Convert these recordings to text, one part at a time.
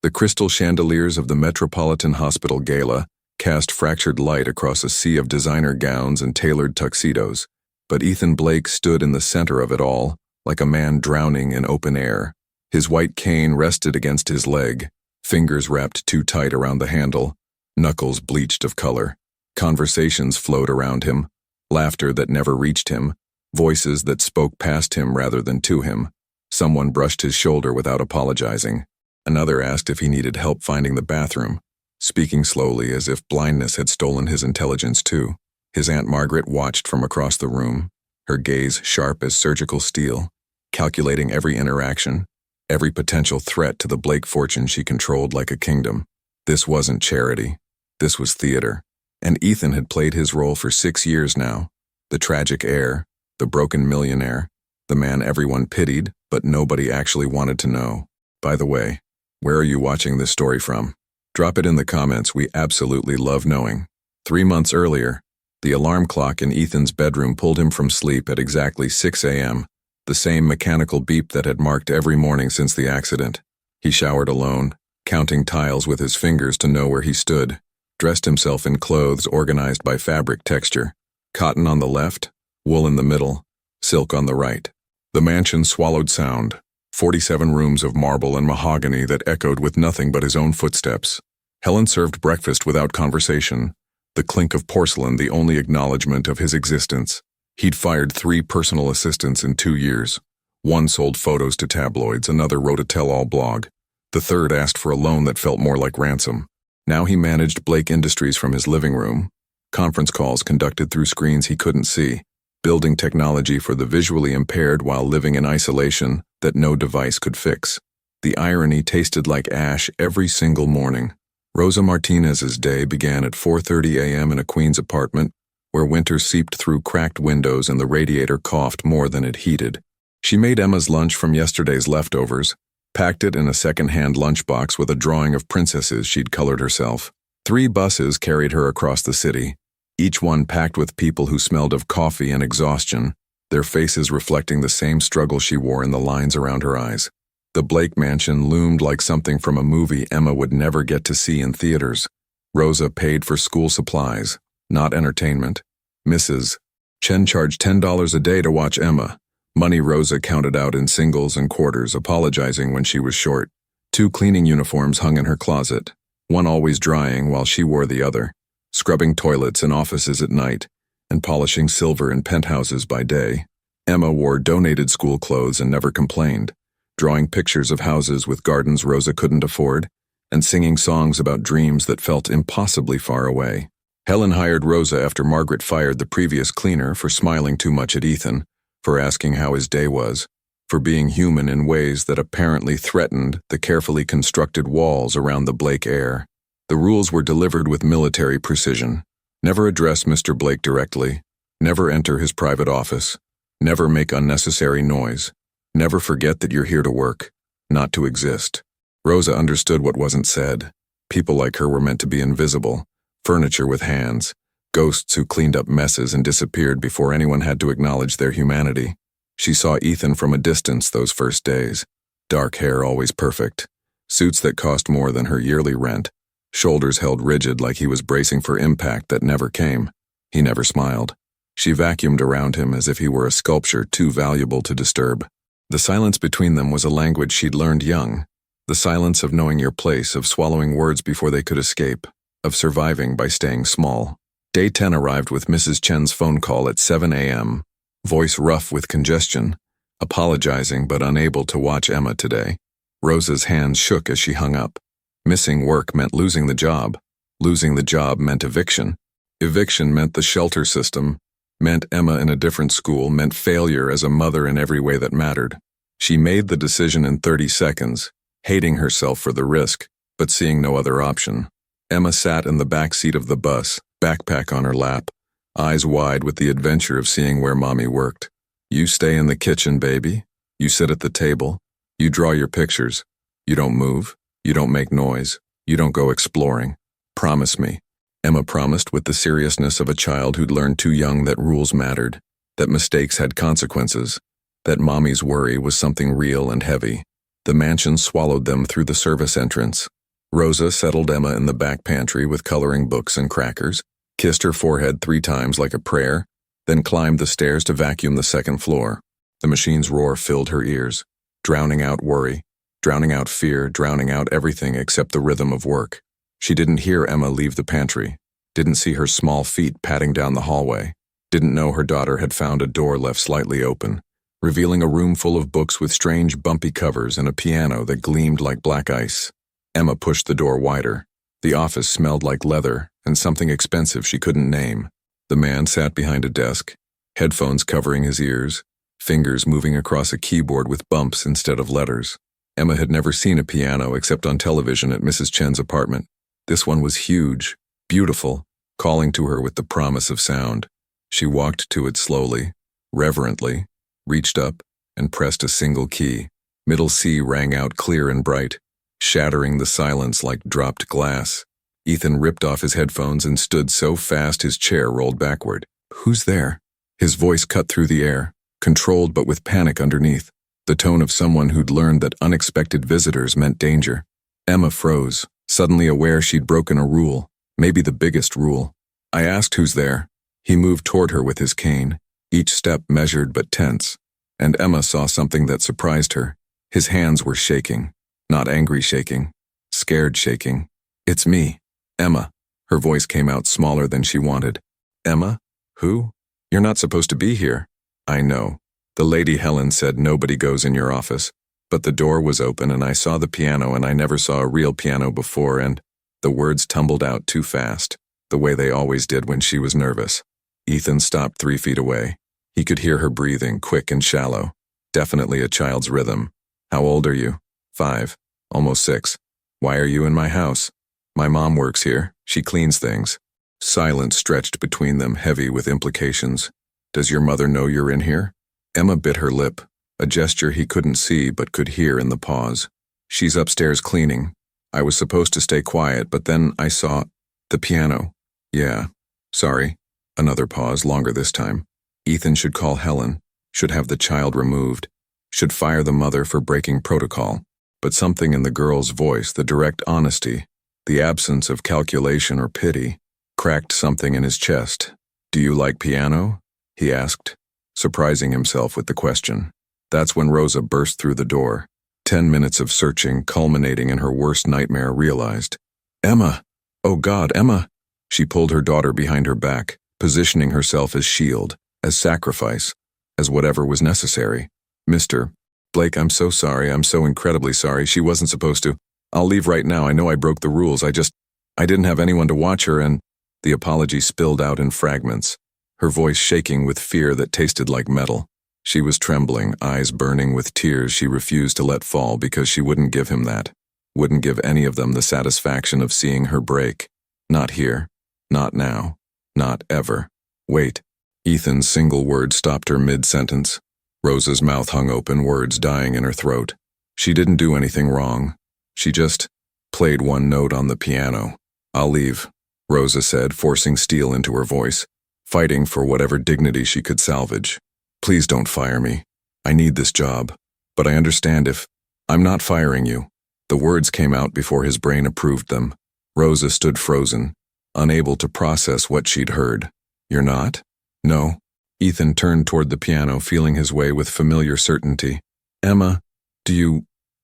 The crystal chandeliers of the Metropolitan Hospital Gala cast fractured light across a sea of designer gowns and tailored tuxedos, but Ethan Blake stood in the center of it all, like a man drowning in open air. His white cane rested against his leg, fingers wrapped too tight around the handle, knuckles bleached of color. Conversations flowed around him, laughter that never reached him, voices that spoke past him rather than to him. Someone brushed his shoulder without apologizing. Another asked if he needed help finding the bathroom, speaking slowly as if blindness had stolen his intelligence too. His Aunt Margaret watched from across the room, her gaze sharp as surgical steel, calculating every interaction, every potential threat to the Blake fortune she controlled like a kingdom. This wasn't charity. This was theater. And Ethan had played his role for 6 years now. The tragic heir, the broken millionaire, the man everyone pitied, but nobody actually wanted to know. By the way, where are you watching this story from? Drop it in the comments, we absolutely love knowing. 3 months earlier, the alarm clock in Ethan's bedroom pulled him from sleep at exactly 6 a.m., the same mechanical beep that had marked every morning since the accident. He showered alone, counting tiles with his fingers to know where he stood, dressed himself in clothes organized by fabric texture, cotton on the left, wool in the middle, silk on the right. The mansion swallowed sound, 47 rooms of marble and mahogany that echoed with nothing but his own footsteps. Helen served breakfast without conversation, the clink of porcelain the only acknowledgement of his existence. He'd fired 3 personal assistants in 2 years. One sold photos to tabloids, another wrote a tell-all blog. The third asked for a loan that felt more like ransom. Now he managed Blake Industries from his living room, conference calls conducted through screens he couldn't see, building technology for the visually impaired while living in isolation that no device could fix. The irony tasted like ash every single morning. Rosa Martinez's day began at 4:30 a.m. in a Queens apartment where winter seeped through cracked windows and the radiator coughed more than it heated. She made Emma's lunch from yesterday's leftovers, packed it in a second-hand lunchbox with a drawing of princesses she'd colored herself. 3 buses carried her across the city, each one packed with people who smelled of coffee and exhaustion, their faces reflecting the same struggle she wore in the lines around her eyes. The Blake mansion loomed like something from a movie Emma would never get to see in theaters. Rosa paid for school supplies, not entertainment. Mrs. Chen charged $10 a day to watch Emma, money Rosa counted out in singles and quarters, apologizing when she was short. 2 cleaning uniforms hung in her closet, one always drying while she wore the other, scrubbing toilets in offices at night, and polishing silver in penthouses by day. Emma wore donated school clothes and never complained, drawing pictures of houses with gardens Rosa couldn't afford, and singing songs about dreams that felt impossibly far away. Helen hired Rosa after Margaret fired the previous cleaner for smiling too much at Ethan, for asking how his day was, for being human in ways that apparently threatened the carefully constructed walls around the Blake heir. The rules were delivered with military precision. Never address Mr. Blake directly, never enter his private office, never make unnecessary noise, never forget that you're here to work, not to exist. Rosa understood what wasn't said. People like her were meant to be invisible, furniture with hands, ghosts who cleaned up messes and disappeared before anyone had to acknowledge their humanity. She saw Ethan from a distance those first days. Dark hair always perfect, suits that cost more than her yearly rent, shoulders held rigid like he was bracing for impact that never came. He never smiled. She vacuumed around him as if he were a sculpture too valuable to disturb. The silence between them was a language she'd learned young, the silence of knowing your place, of swallowing words before they could escape, of surviving by staying small. Day 10 arrived with Mrs. Chen's phone call at 7 a.m., voice rough with congestion, apologizing but unable to watch Emma today. Rosa's hands shook as she hung up. Missing work meant losing the job. Losing the job meant eviction. Eviction meant the shelter system, meant Emma in a different school, meant failure as a mother in every way that mattered. She made the decision in 30 seconds, hating herself for the risk, but seeing no other option. Emma sat in the back seat of the bus, backpack on her lap, eyes wide with the adventure of seeing where Mommy worked. You stay in the kitchen, baby. You sit at the table. You draw your pictures. You don't move. You don't make noise. You don't go exploring. Promise me. Emma promised with the seriousness of a child who'd learned too young that rules mattered, that mistakes had consequences, that Mommy's worry was something real and heavy. The mansion swallowed them through the service entrance, Rosa settled Emma in the back pantry with coloring books and crackers, kissed her forehead 3 times like a prayer, then climbed the stairs to vacuum the second floor. The machine's roar filled her ears, drowning out worry, drowning out fear, drowning out everything except the rhythm of work. She didn't hear Emma leave the pantry, didn't see her small feet padding down the hallway, didn't know her daughter had found a door left slightly open, revealing a room full of books with strange bumpy covers and a piano that gleamed like black ice. Emma pushed the door wider. The office smelled like leather and something expensive she couldn't name. The man sat behind a desk, headphones covering his ears, fingers moving across a keyboard with bumps instead of letters. Emma had never seen a piano except on television at Mrs. Chen's apartment. This one was huge, beautiful, calling to her with the promise of sound. She walked to it slowly, reverently, reached up, and pressed a single key. Middle C rang out clear and bright, shattering the silence like dropped glass. Ethan ripped off his headphones and stood so fast his chair rolled backward. "Who's there?" His voice cut through the air, controlled but with panic underneath, the tone of someone who'd learned that unexpected visitors meant danger. Emma froze, suddenly aware she'd broken a rule, maybe the biggest rule. "I asked who's there." He moved toward her with his cane, each step measured but tense, and Emma saw something that surprised her. His hands were shaking. Not angry shaking, scared shaking. "It's me, Emma." Her voice came out smaller than she wanted. "Emma? Who? You're not supposed to be here." "I know. The lady Helen said nobody goes in your office. But the door was open and I saw the piano and I never saw a real piano before and—" The words tumbled out too fast, the way they always did when she was nervous. Ethan stopped 3 feet away. He could hear her breathing, quick and shallow. Definitely a child's rhythm. "How old are you?" 5, almost 6. "Why are you in my house?" "My mom works here. She cleans things." Silence stretched between them, heavy with implications. "Does your mother know you're in here?" Emma bit her lip, a gesture he couldn't see but could hear in the pause. "She's upstairs cleaning. I was supposed to stay quiet, but then I saw the piano." "Yeah. Sorry." Another pause, longer this time. Ethan should call Helen, should have the child removed, should fire the mother for breaking protocol. But something in the girl's voice, the direct honesty, the absence of calculation or pity, cracked something in his chest. "Do you like piano?" he asked, surprising himself with the question. That's when Rosa burst through the door. 10 minutes of searching, culminating in her worst nightmare, realized. "Emma! Oh God, Emma!" She pulled her daughter behind her back, positioning herself as shield, as sacrifice, as whatever was necessary. "Mr. Blake, I'm so sorry. I'm so incredibly sorry. She wasn't supposed to. I'll leave right now. I know I broke the rules. I didn't have anyone to watch her," and the apology spilled out in fragments, her voice shaking with fear that tasted like metal. She was trembling, eyes burning with tears she refused to let fall because she wouldn't give him that. Wouldn't give any of them the satisfaction of seeing her break. Not here. Not now. Not ever. "Wait." Ethan's single word stopped her mid-sentence. Rosa's mouth hung open, words dying in her throat. She didn't do anything wrong. She just played one note on the piano. "I'll leave," Rosa said, forcing steel into her voice, fighting for whatever dignity she could salvage. "Please don't fire me. I need this job. But I understand if I'm not firing you." The words came out before his brain approved them. Rosa stood frozen, unable to process what she'd heard. "You're not?" "No." Ethan turned toward the piano, feeling his way with familiar certainty. "Emma, do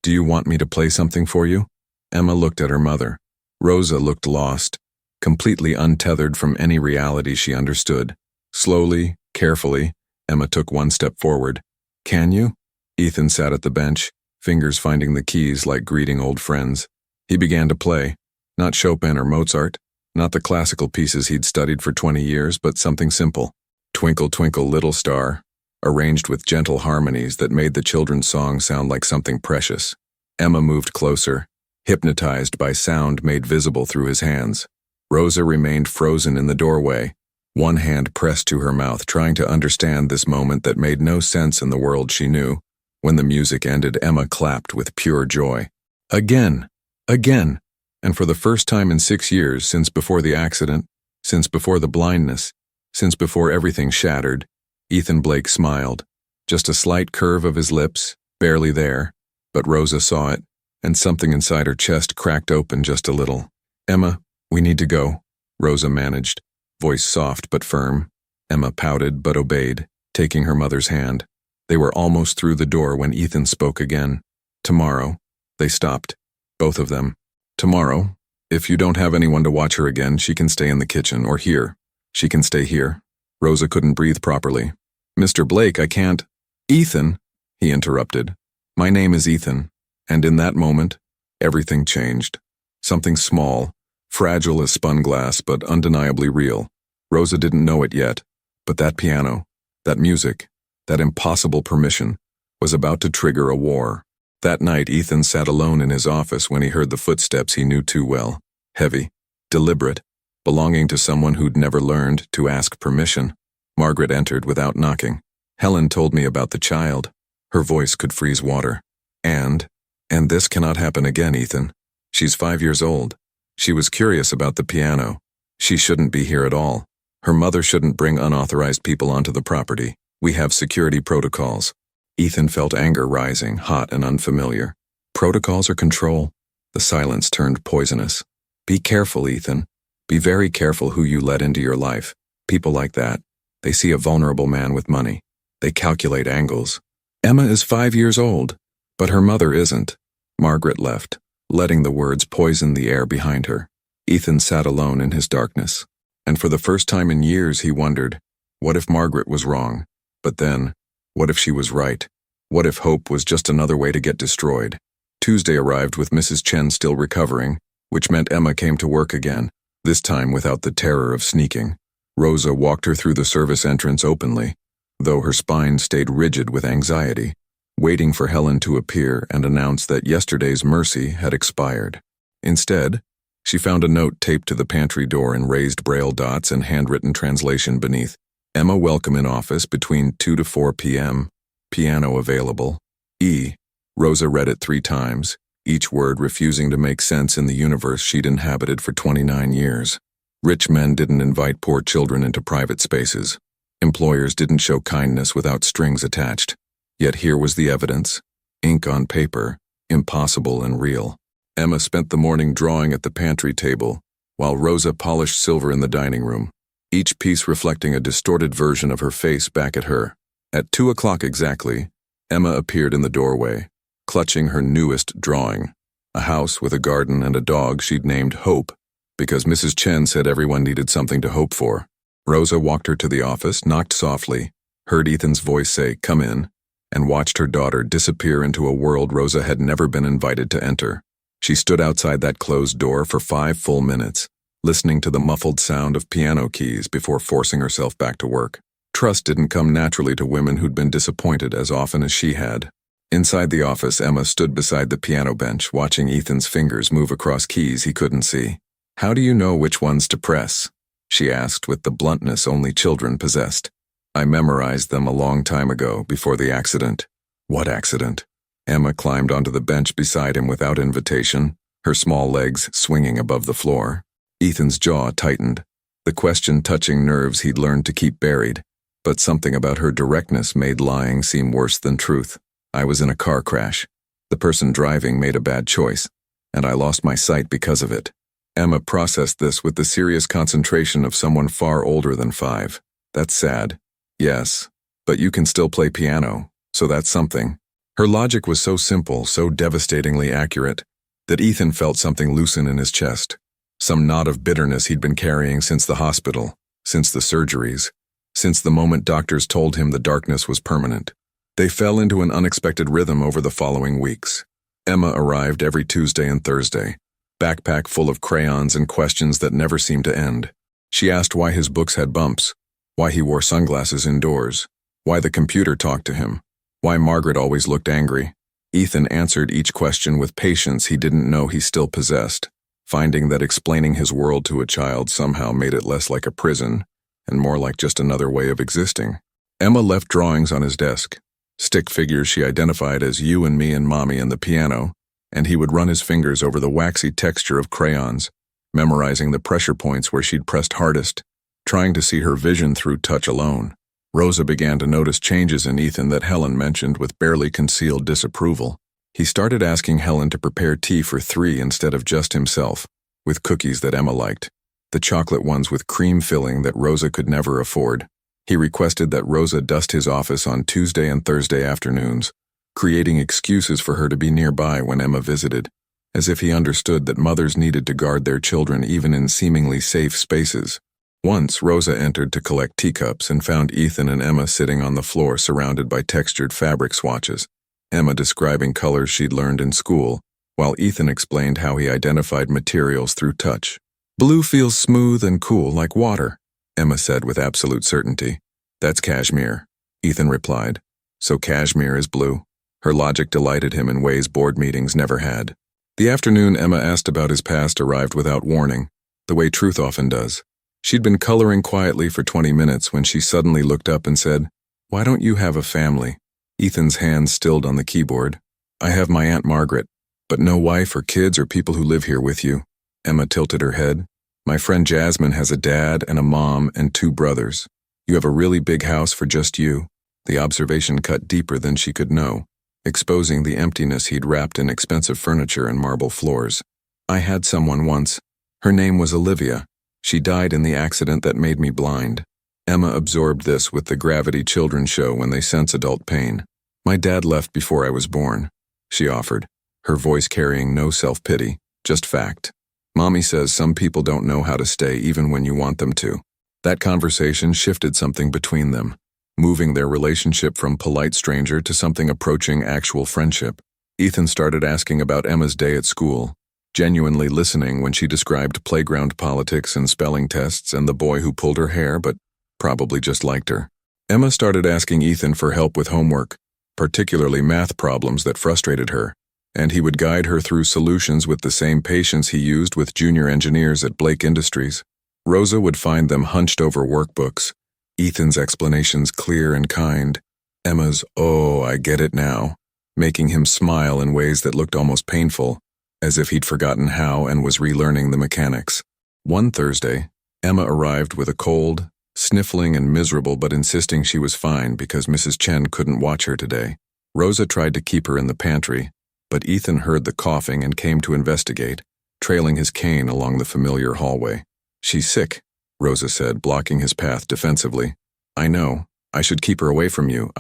you want me to play something for you?" Emma looked at her mother. Rosa looked lost, completely untethered from any reality she understood. Slowly, carefully, Emma took one step forward. "Can you?" Ethan sat at the bench, fingers finding the keys like greeting old friends. He began to play, not Chopin or Mozart, not the classical pieces he'd studied for 20 years, but something simple. "Twinkle, Twinkle, Little Star," arranged with gentle harmonies that made the children's song sound like something precious. Emma moved closer, hypnotized by sound made visible through his hands. Rosa remained frozen in the doorway, one hand pressed to her mouth, trying to understand this moment that made no sense in the world she knew. When the music ended, Emma clapped with pure joy. Again! Again! And for the first time in 6 years, since before the accident, since before the blindness, since before everything shattered, Ethan Blake smiled. Just a slight curve of his lips, barely there, but Rosa saw it, and something inside her chest cracked open just a little. "Emma, we need to go," Rosa managed, voice soft but firm. Emma pouted but obeyed, taking her mother's hand. They were almost through the door when Ethan spoke again. "Tomorrow." They stopped, both of them. "Tomorrow, if you don't have anyone to watch her again, she can stay in the kitchen, or here. She can stay here." Rosa couldn't breathe properly. "Mr. Blake, I can't—" "Ethan," he interrupted. "My name is Ethan." And in that moment, everything changed. Something small, fragile as spun glass, but undeniably real. Rosa didn't know it yet, but that piano, that music, that impossible permission, was about to trigger a war. That night, Ethan sat alone in his office when he heard the footsteps he knew too well. Heavy, deliberate, belonging to someone who'd never learned to ask permission. Margaret entered without knocking. "Helen told me about the child." Her voice could freeze water. And this cannot happen again, Ethan. She's 5 years old. She was curious about the piano. She shouldn't be here at all. Her mother shouldn't bring unauthorized people onto the property. We have security protocols." Ethan felt anger rising, hot and unfamiliar. Protocols or control? The silence turned poisonous. "Be careful, Ethan. Be very careful who you let into your life. People like that. They see a vulnerable man with money. They calculate angles. Emma is 5 years old, but her mother isn't." Margaret left, letting the words poison the air behind her. Ethan sat alone in his darkness. And for the first time in years he wondered, what if Margaret was wrong? But then, what if she was right? What if hope was just another way to get destroyed? Tuesday arrived with Mrs. Chen still recovering, which meant Emma came to work again, this time without the terror of sneaking. Rosa walked her through the service entrance openly, though her spine stayed rigid with anxiety, waiting for Helen to appear and announce that yesterday's mercy had expired. Instead, she found a note taped to the pantry door in raised braille dots and handwritten translation beneath. "Emma welcome in office between 2 to 4 p.m. Piano available. E." Rosa read it 3 times, each word refusing to make sense in the universe she'd inhabited for 29 years. Rich men didn't invite poor children into private spaces. Employers didn't show kindness without strings attached. Yet here was the evidence, ink on paper, impossible and real. Emma spent the morning drawing at the pantry table, while Rosa polished silver in the dining room, each piece reflecting a distorted version of her face back at her. At 2 o'clock exactly, Emma appeared in the doorway, clutching her newest drawing, a house with a garden and a dog she'd named Hope, because Mrs. Chen said everyone needed something to hope for. Rosa walked her to the office, knocked softly, heard Ethan's voice say, "Come in," and watched her daughter disappear into a world Rosa had never been invited to enter. She stood outside that closed door for 5 full minutes, listening to the muffled sound of piano keys before forcing herself back to work. Trust didn't come naturally to women who'd been disappointed as often as she had. Inside the office, Emma stood beside the piano bench, watching Ethan's fingers move across keys he couldn't see. "How do you know which ones to press?" she asked with the bluntness only children possessed. "I memorized them a long time ago, before the accident." "What accident?" Emma climbed onto the bench beside him without invitation, her small legs swinging above the floor. Ethan's jaw tightened, the question touching nerves he'd learned to keep buried, but something about her directness made lying seem worse than truth. "I was in a car crash. The person driving made a bad choice, and I lost my sight because of it." Emma processed this with the serious concentration of someone far older than 5. "That's sad." "Yes, but you can still play piano, so that's something." Her logic was so simple, so devastatingly accurate, that Ethan felt something loosen in his chest. Some knot of bitterness he'd been carrying since the hospital, since the surgeries, since the moment doctors told him the darkness was permanent. They fell into an unexpected rhythm over the following weeks. Emma arrived every Tuesday and Thursday, backpack full of crayons and questions that never seemed to end. She asked why his books had bumps, why he wore sunglasses indoors, why the computer talked to him, why Margaret always looked angry. Ethan answered each question with patience he didn't know he still possessed, finding that explaining his world to a child somehow made it less like a prison and more like just another way of existing. Emma left drawings on his desk, stick figures she identified as you and me and Mommy and the piano, and he would run his fingers over the waxy texture of crayons, memorizing the pressure points where she'd pressed hardest, trying to see her vision through touch alone. Rosa began to notice changes in Ethan that Helen mentioned with barely concealed disapproval. He started asking Helen to prepare tea for 3 instead of just himself, with cookies that Emma liked, the chocolate ones with cream filling that Rosa could never afford. He requested that Rosa dust his office on Tuesday and Thursday afternoons, creating excuses for her to be nearby when Emma visited, as if he understood that mothers needed to guard their children even in seemingly safe spaces. Once, Rosa entered to collect teacups and found Ethan and Emma sitting on the floor surrounded by textured fabric swatches, Emma describing colors she'd learned in school, while Ethan explained how he identified materials through touch. "Blue feels smooth and cool like water," Emma said with absolute certainty. "That's cashmere," Ethan replied. "So cashmere is blue?" Her logic delighted him in ways board meetings never had. The afternoon Emma asked about his past arrived without warning, the way truth often does. She'd been coloring quietly for 20 minutes when she suddenly looked up and said, "Why don't you have a family?" Ethan's hands stilled on the keyboard. "I have my Aunt Margaret, but no wife or kids or people who live here with you." Emma tilted her head. "My friend Jasmine has a dad and a mom and 2 brothers. You have a really big house for just you." The observation cut deeper than she could know, exposing the emptiness he'd wrapped in expensive furniture and marble floors. "I had someone once. Her name was Olivia. She died in the accident that made me blind." Emma absorbed this with the gravity children show when they sense adult pain. "My dad left before I was born," she offered, her voice carrying no self-pity, just fact. "Mommy says some people don't know how to stay even when you want them to." That conversation shifted something between them, moving their relationship from polite stranger to something approaching actual friendship. Ethan started asking about Emma's day at school, genuinely listening when she described playground politics and spelling tests and the boy who pulled her hair but probably just liked her. Emma started asking Ethan for help with homework, particularly math problems that frustrated her, and he would guide her through solutions with the same patience he used with junior engineers at Blake Industries. Rosa would find them hunched over workbooks, Ethan's explanations clear and kind, Emma's "oh, I get it now," making him smile in ways that looked almost painful, as if he'd forgotten how and was relearning the mechanics. One Thursday, Emma arrived with a cold, sniffling and miserable but insisting she was fine because Mrs. Chen couldn't watch her today. Rosa tried to keep her in the pantry, but Ethan heard the coughing and came to investigate, trailing his cane along the familiar hallway. "She's sick," Rosa said, blocking his path defensively. "I know. I should keep her away from you.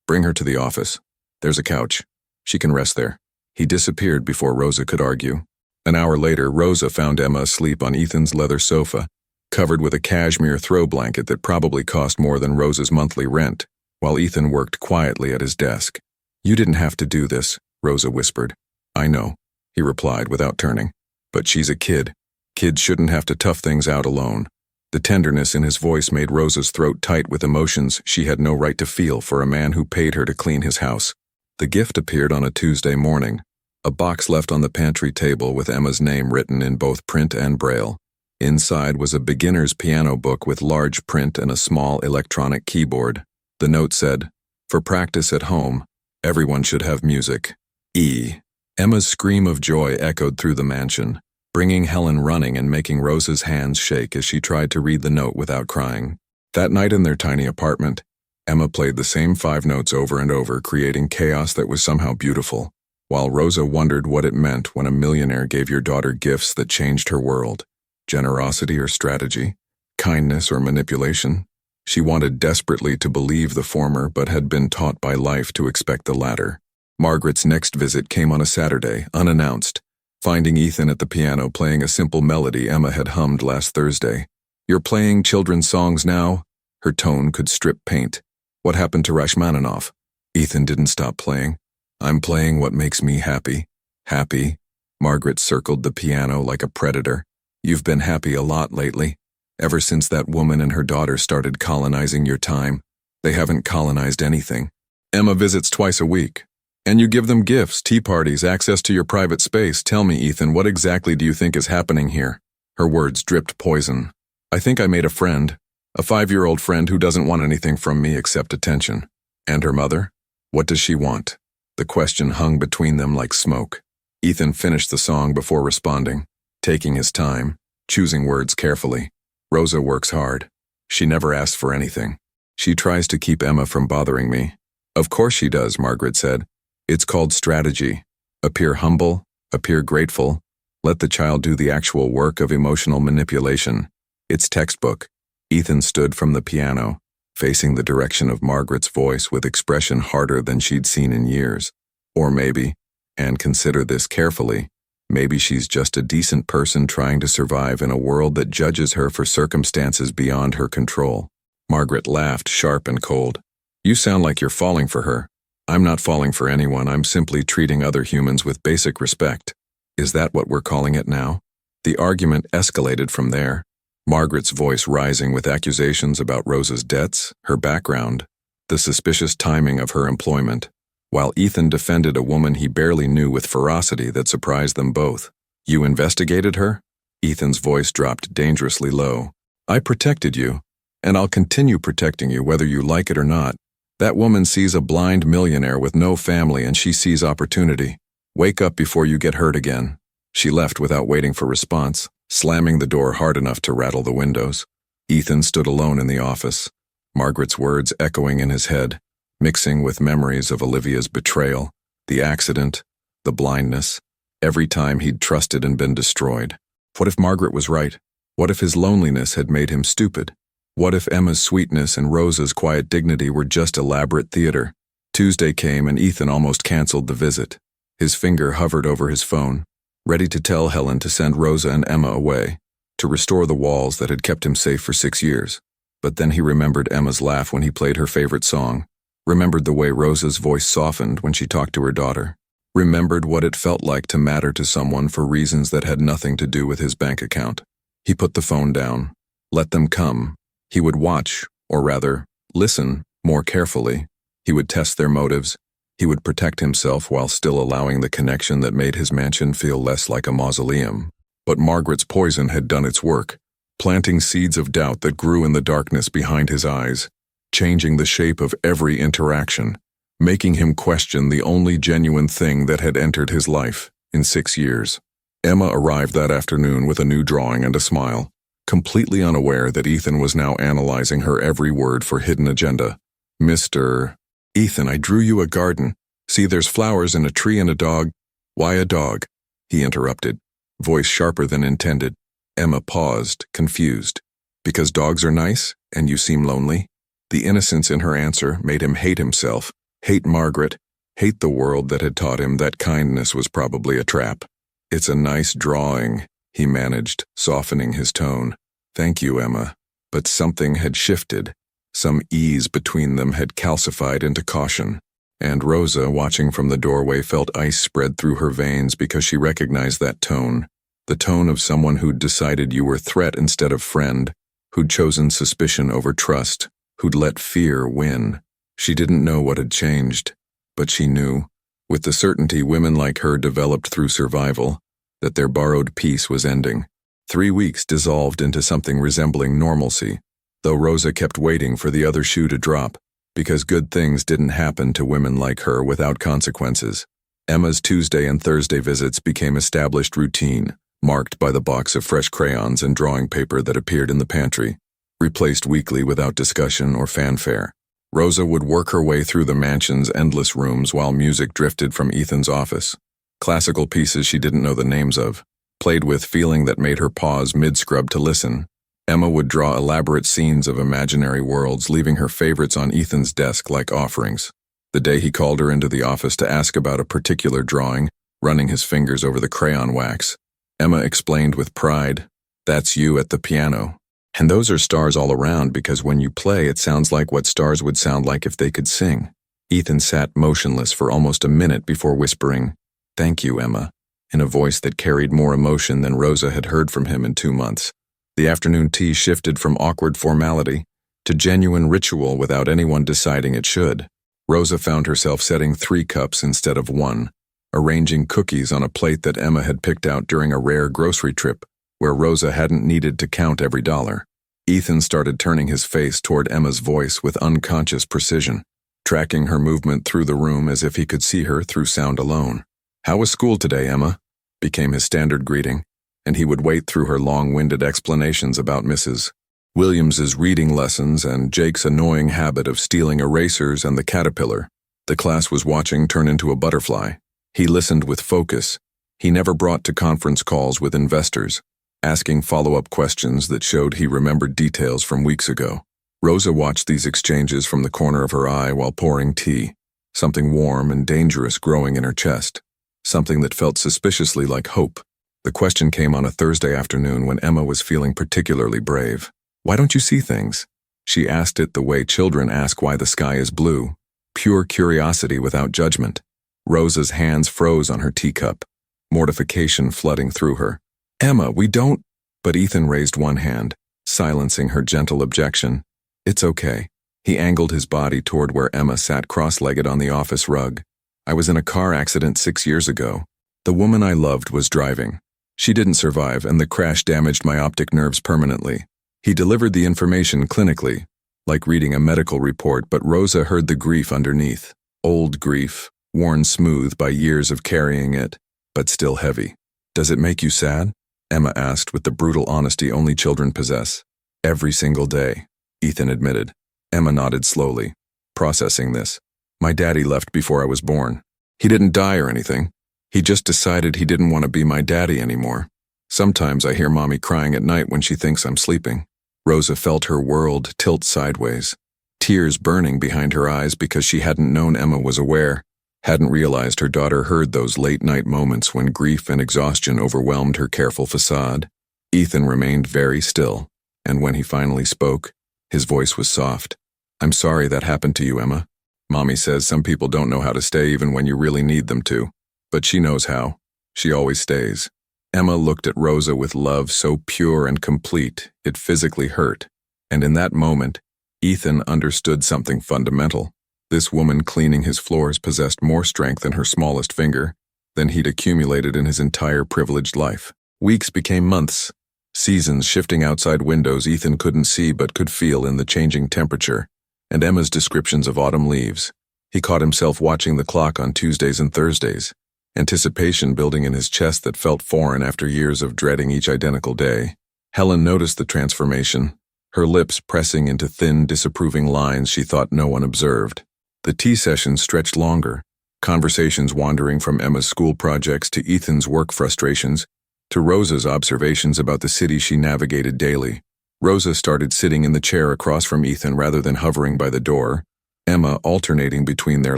Bring her to the office. There's a couch. She can rest there." He disappeared before Rosa could argue. An hour later, Rosa found Emma asleep on Ethan's leather sofa, covered with a cashmere throw blanket that probably cost more than Rosa's monthly rent, while Ethan worked quietly at his desk. "You didn't have to do this," Rosa whispered. "I know," he replied without turning. "But she's a kid. Kids shouldn't have to tough things out alone." The tenderness in his voice made Rosa's throat tight with emotions she had no right to feel for a man who paid her to clean his house. The gift appeared on a Tuesday morning, a box left on the pantry table with Emma's name written in both print and braille. Inside was a beginner's piano book with large print and a small electronic keyboard. The note said, "For practice at home, everyone should have music. E." Emma's scream of joy echoed through the mansion, bringing Helen running and making Rosa's hands shake as she tried to read the note without crying. That night in their tiny apartment, Emma played the same 5 notes over and over, creating chaos that was somehow beautiful, while Rosa wondered what it meant when a millionaire gave your daughter gifts that changed her world. Generosity or strategy? Kindness or manipulation? She wanted desperately to believe the former, but had been taught by life to expect the latter. Margaret's next visit came on a Saturday, unannounced, finding Ethan at the piano playing a simple melody Emma had hummed last Thursday. "You're playing children's songs now?" Her tone could strip paint. "What happened to Rachmaninoff?" Ethan didn't stop playing. "I'm playing what makes me happy." "Happy?" Margaret circled the piano like a predator. "You've been happy a lot lately. Ever since that woman and her daughter started colonizing your time. They haven't colonized anything. Emma visits twice a week. And you give them gifts, tea parties, access to your private space. Tell me, Ethan, what exactly do you think is happening here?" Her words dripped poison. "I think I made a friend. A 5-year-old friend who doesn't want anything from me except attention." "And her mother? What does she want?" The question hung between them like smoke. Ethan finished the song before responding, taking his time, choosing words carefully. "Rosa works hard. She never asks for anything. She tries to keep Emma from bothering me." "Of course she does," Margaret said. It's called strategy. Appear humble, appear grateful, let the child do the actual work of emotional manipulation. It's textbook. Ethan stood from the piano, facing the direction of Margaret's voice with expression harder than she'd seen in years. Or maybe, and consider this carefully, maybe she's just a decent person trying to survive in a world that judges her for circumstances beyond her control. Margaret laughed, sharp and cold. You sound like you're falling for her. I'm not falling for anyone, I'm simply treating other humans with basic respect. Is that what we're calling it now? The argument escalated from there, Margaret's voice rising with accusations about Rosa's debts, her background, the suspicious timing of her employment, while Ethan defended a woman he barely knew with ferocity that surprised them both. You investigated her? Ethan's voice dropped dangerously low. I protected you, and I'll continue protecting you whether you like it or not. That woman sees a blind millionaire with no family and she sees opportunity. Wake up before you get hurt again. She left without waiting for response, slamming the door hard enough to rattle the windows. Ethan stood alone in the office, Margaret's words echoing in his head, mixing with memories of Olivia's betrayal, the accident, the blindness, every time he'd trusted and been destroyed. What if Margaret was right? What if his loneliness had made him stupid? What if Emma's sweetness and Rosa's quiet dignity were just elaborate theater? Tuesday came and Ethan almost canceled the visit. His finger hovered over his phone, ready to tell Helen to send Rosa and Emma away, to restore the walls that had kept him safe for 6 years. But then he remembered Emma's laugh when he played her favorite song, remembered the way Rosa's voice softened when she talked to her daughter, remembered what it felt like to matter to someone for reasons that had nothing to do with his bank account. He put the phone down. Let them come. He would watch, or rather, listen, more carefully. He would test their motives. He would protect himself while still allowing the connection that made his mansion feel less like a mausoleum. But Margaret's poison had done its work, planting seeds of doubt that grew in the darkness behind his eyes, changing the shape of every interaction, making him question the only genuine thing that had entered his life in 6 years. Emma arrived that afternoon with a new drawing and a smile, completely unaware that Ethan was now analyzing her every word for hidden agenda. Mr. Ethan, I drew you a garden. See, there's flowers and a tree and a dog. Why a dog? He interrupted, voice sharper than intended. Emma paused, confused. Because dogs are nice, and you seem lonely? The innocence in her answer made him hate himself, hate Margaret, hate the world that had taught him that kindness was probably a trap. It's a nice drawing, he managed, softening his tone. Thank you, Emma. But something had shifted. Some ease between them had calcified into caution. And Rosa, watching from the doorway, felt ice spread through her veins because she recognized that tone. The tone of someone who'd decided you were threat instead of friend, who'd chosen suspicion over trust, who'd let fear win. She didn't know what had changed, but she knew, with the certainty women like her developed through survival, that their borrowed peace was ending. 3 weeks dissolved into something resembling normalcy, though Rosa kept waiting for the other shoe to drop, because good things didn't happen to women like her without consequences. Emma's Tuesday and Thursday visits became established routine, marked by the box of fresh crayons and drawing paper that appeared in the pantry, replaced weekly without discussion or fanfare. Rosa would work her way through the mansion's endless rooms while music drifted from Ethan's office. Classical pieces she didn't know the names of, played with feeling that made her pause mid-scrub to listen. Emma would draw elaborate scenes of imaginary worlds, leaving her favorites on Ethan's desk like offerings. The day he called her into the office to ask about a particular drawing, running his fingers over the crayon wax, Emma explained with pride, "That's you at the piano. And those are stars all around because when you play it sounds like what stars would sound like if they could sing." Ethan sat motionless for almost a minute before whispering, "Thank you, Emma," in a voice that carried more emotion than Rosa had heard from him in 2 months. The afternoon tea shifted from awkward formality to genuine ritual without anyone deciding it should. Rosa found herself setting 3 cups instead of 1, arranging cookies on a plate that Emma had picked out during a rare grocery trip where Rosa hadn't needed to count every dollar. Ethan started turning his face toward Emma's voice with unconscious precision, tracking her movement through the room as if he could see her through sound alone. "How was school today, Emma?" became his standard greeting, and he would wait through her long-winded explanations about Mrs. Williams's reading lessons and Jake's annoying habit of stealing erasers and the caterpillar, The class was watching turn into a butterfly. He listened with focus. He never brought to conference calls with investors, asking follow-up questions that showed he remembered details from weeks ago. Rosa watched these exchanges from the corner of her eye while pouring tea, something warm and dangerous growing in her chest, something that felt suspiciously like hope. The question came on a Thursday afternoon when Emma was feeling particularly brave. "Why don't you see things?" She asked it the way children ask why the sky is blue, pure curiosity without judgment. Rosa's hands froze on her teacup, mortification flooding through her. "Emma, we don't—" But Ethan raised one hand, silencing her gentle objection. "It's okay." He angled his body toward where Emma sat cross-legged on the office rug. "I was in a car accident 6 years ago. The woman I loved was driving. She didn't survive, and the crash damaged my optic nerves permanently." He delivered the information clinically, like reading a medical report, but Rosa heard the grief underneath. Old grief, worn smooth by years of carrying it, but still heavy. "Does it make you sad?" Emma asked with the brutal honesty only children possess. "Every single day," Ethan admitted. Emma nodded slowly, processing this. "My daddy left before I was born. He didn't die or anything. He just decided he didn't want to be my daddy anymore. Sometimes I hear Mommy crying at night when she thinks I'm sleeping." Rosa felt her world tilt sideways, tears burning behind her eyes because she hadn't known Emma was aware, hadn't realized her daughter heard those late-night moments when grief and exhaustion overwhelmed her careful facade. Ethan remained very still, and when he finally spoke, his voice was soft. "I'm sorry that happened to you, Emma. Mommy says some people don't know how to stay even when you really need them to. But she knows how. She always stays." Emma looked at Rosa with love so pure and complete, it physically hurt. And in that moment, Ethan understood something fundamental. This woman cleaning his floors possessed more strength in her smallest finger than he'd accumulated in his entire privileged life. Weeks became months, seasons shifting outside windows Ethan couldn't see but could feel in the changing temperature, and Emma's descriptions of autumn leaves. He caught himself watching the clock on Tuesdays and Thursdays, anticipation building in his chest that felt foreign after years of dreading each identical day. Helen noticed the transformation, her lips pressing into thin, disapproving lines she thought no one observed. The tea sessions stretched longer, conversations wandering from Emma's school projects to Ethan's work frustrations, to Rosa's observations about the city she navigated daily. Rosa started sitting in the chair across from Ethan rather than hovering by the door, Emma alternating between their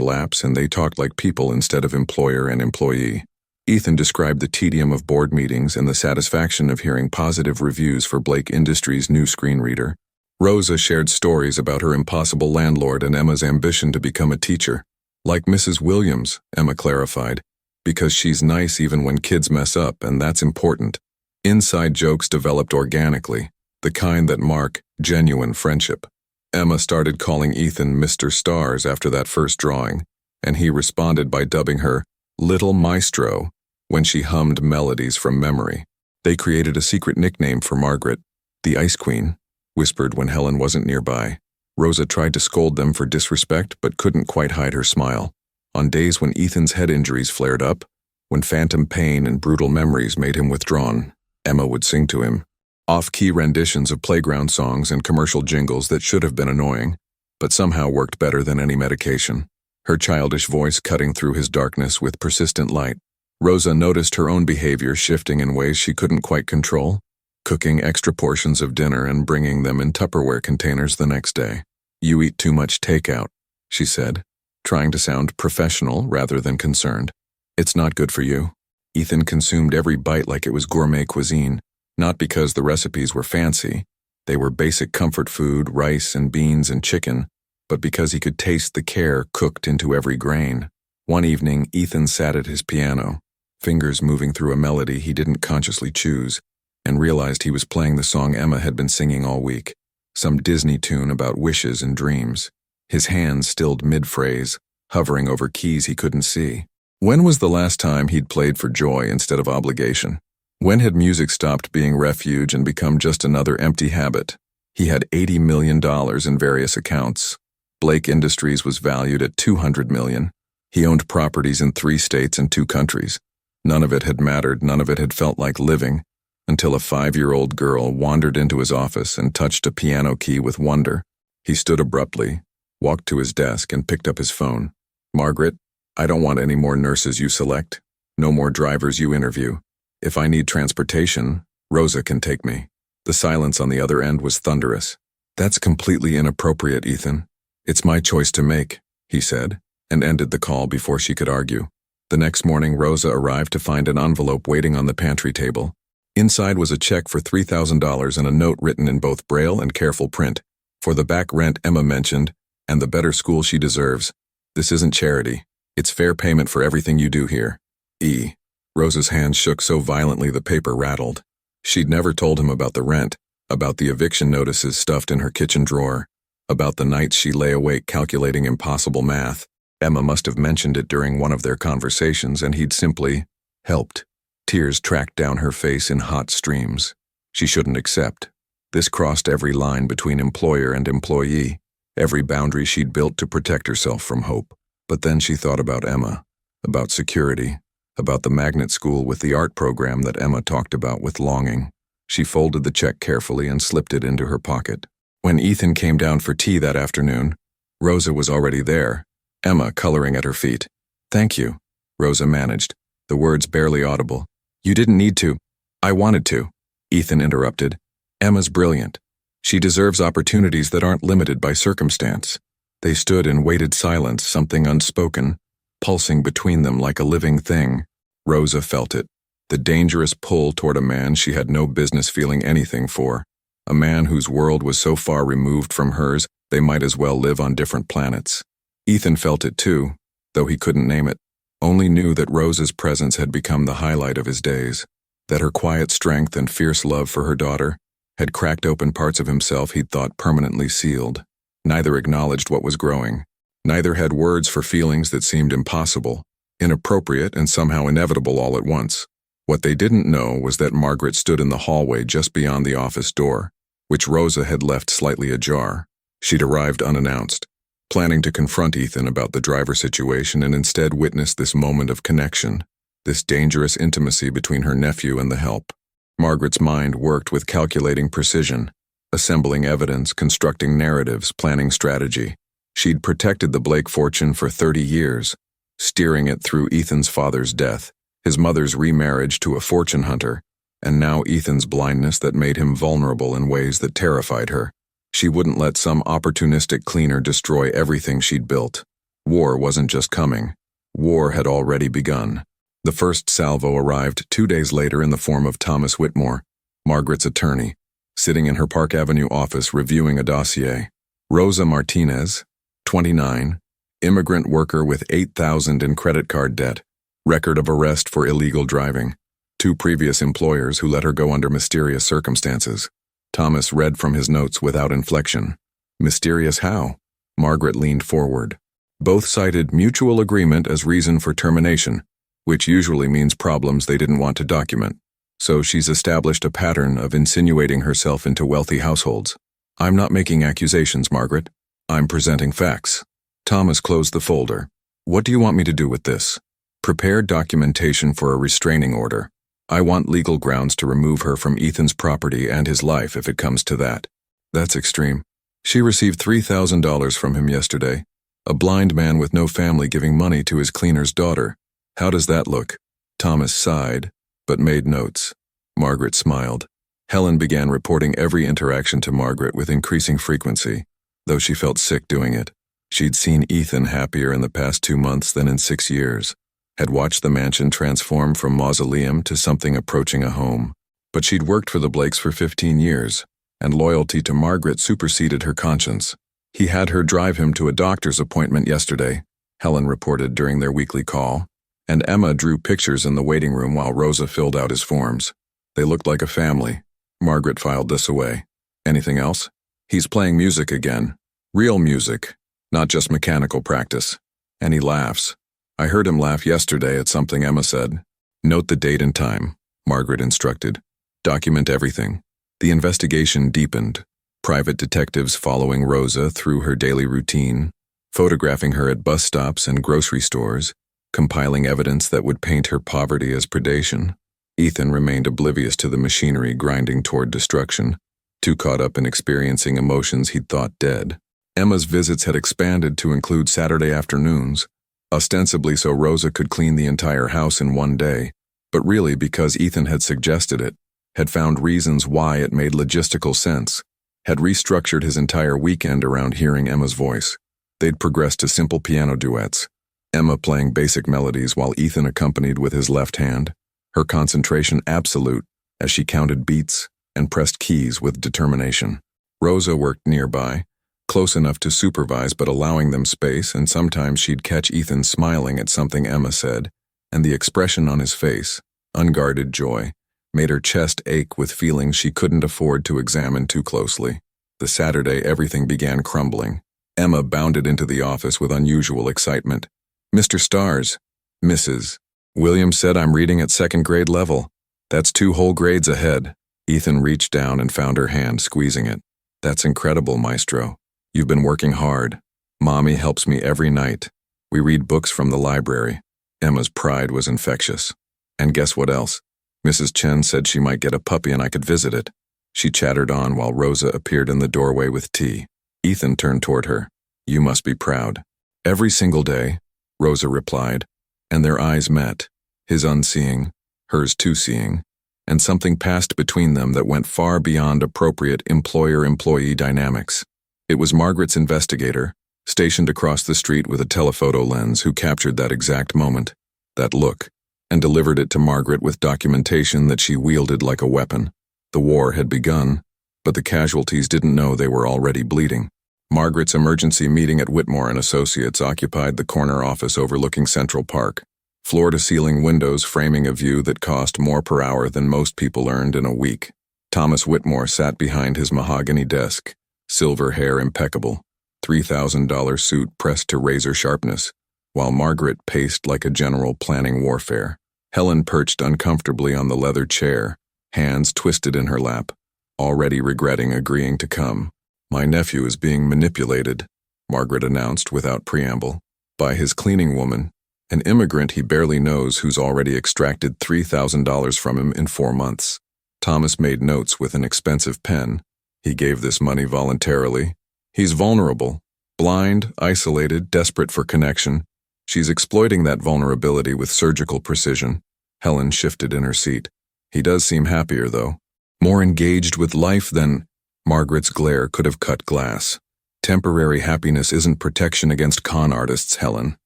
laps, and they talked like people instead of employer and employee. Ethan described the tedium of board meetings and the satisfaction of hearing positive reviews for Blake Industries' new screen reader. Rosa shared stories about her impossible landlord and Emma's ambition to become a teacher. "Like Mrs. Williams," Emma clarified, "because she's nice even when kids mess up, and that's important." Inside jokes developed organically, the kind that mark genuine friendship. Emma started calling Ethan Mr. Stars after that first drawing, and he responded by dubbing her Little Maestro when she hummed melodies from memory. They created a secret nickname for Margaret, the Ice Queen, whispered when Helen wasn't nearby. Rosa tried to scold them for disrespect but couldn't quite hide her smile. On days when Ethan's head injuries flared up, when phantom pain and brutal memories made him withdrawn, Emma would sing to him off-key renditions of playground songs and commercial jingles that should have been annoying, but somehow worked better than any medication, her childish voice cutting through his darkness with persistent light. Rosa noticed her own behavior shifting in ways she couldn't quite control, cooking extra portions of dinner and bringing them in Tupperware containers the next day. "You eat too much takeout," she said, trying to sound professional rather than concerned. "It's not good for you." Ethan consumed every bite like it was gourmet cuisine. Not because the recipes were fancy, they were basic comfort food, rice and beans and chicken, but because he could taste the care cooked into every grain. One evening, Ethan sat at his piano, fingers moving through a melody he didn't consciously choose, and realized he was playing the song Emma had been singing all week, some Disney tune about wishes and dreams. His hands stilled mid-phrase, hovering over keys he couldn't see. When was the last time he'd played for joy instead of obligation? When had music stopped being refuge and become just another empty habit? He had $80 million in various accounts. Blake Industries was valued at $200 million. He owned properties in 3 states and 2 countries. None of it had mattered, none of it had felt like living, until a 5-year-old girl wandered into his office and touched a piano key with wonder. He stood abruptly, walked to his desk, and picked up his phone. Margaret, I don't want any more nurses you select. No more drivers you interview. If I need transportation, Rosa can take me. The silence on the other end was thunderous. That's completely inappropriate, Ethan. It's my choice to make, he said, and ended the call before she could argue. The next morning, Rosa arrived to find an envelope waiting on the pantry table. Inside was a check for $3,000 and a note written in both Braille and careful print. For the back rent Emma mentioned, and the better school she deserves. This isn't charity. It's fair payment for everything you do here. E. Rosa's hand shook so violently the paper rattled. She'd never told him about the rent, about the eviction notices stuffed in her kitchen drawer, about the nights she lay awake calculating impossible math. Emma must have mentioned it during one of their conversations, and he'd simply helped. Tears tracked down her face in hot streams. She shouldn't accept. This crossed every line between employer and employee, every boundary she'd built to protect herself from hope. But then she thought about Emma, about security, about the magnet school with the art program that Emma talked about with longing. She folded the check carefully and slipped it into her pocket. When Ethan came down for tea that afternoon, Rosa was already there, Emma coloring at her feet. "Thank you," Rosa managed, the words barely audible. "You didn't need to. I wanted to," Ethan interrupted. "Emma's brilliant. She deserves opportunities that aren't limited by circumstance." They stood in weighted silence, something unspoken, pulsing between them like a living thing. Rosa felt it, the dangerous pull toward a man she had no business feeling anything for, a man whose world was so far removed from hers they might as well live on different planets. Ethan felt it too, though he couldn't name it, only knew that Rosa's presence had become the highlight of his days, that her quiet strength and fierce love for her daughter had cracked open parts of himself he'd thought permanently sealed. Neither acknowledged what was growing. Neither had words for feelings that seemed impossible, inappropriate, and somehow inevitable all at once. What they didn't know was that Margaret stood in the hallway just beyond the office door, which Rosa had left slightly ajar. She'd arrived unannounced, planning to confront Ethan about the driver situation, and instead witnessed this moment of connection, this dangerous intimacy between her nephew and the help. Margaret's mind worked with calculating precision, assembling evidence, constructing narratives, planning strategy. She'd protected the Blake fortune for 30 years, steering it through Ethan's father's death, his mother's remarriage to a fortune hunter, and now Ethan's blindness that made him vulnerable in ways that terrified her. She wouldn't let some opportunistic cleaner destroy everything she'd built. War wasn't just coming. War had already begun. The first salvo arrived 2 days later in the form of Thomas Whitmore, Margaret's attorney, sitting in her Park Avenue office reviewing a dossier. Rosa Martinez, 29, immigrant worker with $8,000 in credit card debt, record of arrest for illegal driving, 2 previous employers who let her go under mysterious circumstances. Thomas read from his notes without inflection. Mysterious how? Margaret leaned forward. Both cited mutual agreement as reason for termination, which usually means problems they didn't want to document. So she's established a pattern of insinuating herself into wealthy households. "I'm not making accusations, Margaret. I'm presenting facts." Thomas closed the folder. "What do you want me to do with this?" "Prepare documentation for a restraining order. I want legal grounds to remove her from Ethan's property and his life if it comes to that." "That's extreme. She received $3,000 from him yesterday. A blind man with no family giving money to his cleaner's daughter. How does that look?" Thomas sighed, but made notes. Margaret smiled. Helen began reporting every interaction to Margaret with increasing frequency, though she felt sick doing it. She'd seen Ethan happier in the past 2 months than in 6 years, had watched the mansion transform from mausoleum to something approaching a home. But she'd worked for the Blakes for 15 years, and loyalty to Margaret superseded her conscience. "He had her drive him to a doctor's appointment yesterday," Helen reported during their weekly call, and Emma drew pictures in the waiting room while Rosa filled out his forms. They looked like a family. Margaret filed this away. "Anything else?" "He's playing music again. Real music, not just mechanical practice. And he laughs. I heard him laugh yesterday at something Emma said." "Note the date and time," Margaret instructed. "Document everything." The investigation deepened. Private detectives following Rosa through her daily routine, photographing her at bus stops and grocery stores, compiling evidence that would paint her poverty as predation. Ethan remained oblivious to the machinery grinding toward destruction, too caught up in experiencing emotions he'd thought dead. Emma's visits had expanded to include Saturday afternoons, ostensibly so Rosa could clean the entire house in one day, but really because Ethan had suggested it, had found reasons why it made logistical sense, had restructured his entire weekend around hearing Emma's voice. They'd progressed to simple piano duets, Emma playing basic melodies while Ethan accompanied with his left hand, her concentration absolute as she counted beats and pressed keys with determination. Rosa worked nearby, close enough to supervise but allowing them space, and sometimes she'd catch Ethan smiling at something Emma said, and the expression on his face, unguarded joy, made her chest ache with feelings she couldn't afford to examine too closely. The Saturday everything began crumbling. Emma bounded into the office with unusual excitement. "Mr. Stars, Mrs. Williams said I'm reading at second grade level. That's 2 whole grades ahead." Ethan reached down and found her hand, squeezing it. "That's incredible, Maestro. You've been working hard. Mommy helps me every night. We read books from the library." Emma's pride was infectious. "And guess what else? Mrs. Chen said she might get a puppy and I could visit it." She chattered on while Rosa appeared in the doorway with tea. Ethan turned toward her. "You must be proud." "Every single day," Rosa replied, and their eyes met, his unseeing, hers too seeing, and something passed between them that went far beyond appropriate employer-employee dynamics. It was Margaret's investigator, stationed across the street with a telephoto lens, who captured that exact moment, that look, and delivered it to Margaret with documentation that she wielded like a weapon. The war had begun, but the casualties didn't know they were already bleeding. Margaret's emergency meeting at Whitmore and Associates occupied the corner office overlooking Central Park, floor-to-ceiling windows framing a view that cost more per hour than most people earned in a week. Thomas Whitmore sat behind his mahogany desk, silver hair impeccable, $3,000 suit pressed to razor sharpness, while Margaret paced like a general planning warfare. Helen perched uncomfortably on the leather chair, hands twisted in her lap, already regretting agreeing to come. "My nephew is being manipulated," Margaret announced without preamble, "by his cleaning woman, an immigrant he barely knows who's already extracted $3,000 from him in 4 months. Thomas made notes with an expensive pen. He gave this money voluntarily. He's vulnerable, blind, isolated, desperate for connection. She's exploiting that vulnerability with surgical precision." Helen shifted in her seat. "He does seem happier, though. More engaged with life than—" Margaret's glare could have cut glass. "Temporary happiness isn't protection against con artists, Helen."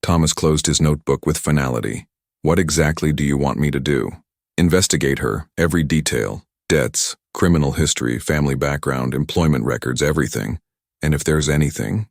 Thomas closed his notebook with finality. "What exactly do you want me to do?" "Investigate her, every detail, debts, criminal history, family background, employment records, everything. And if there's anything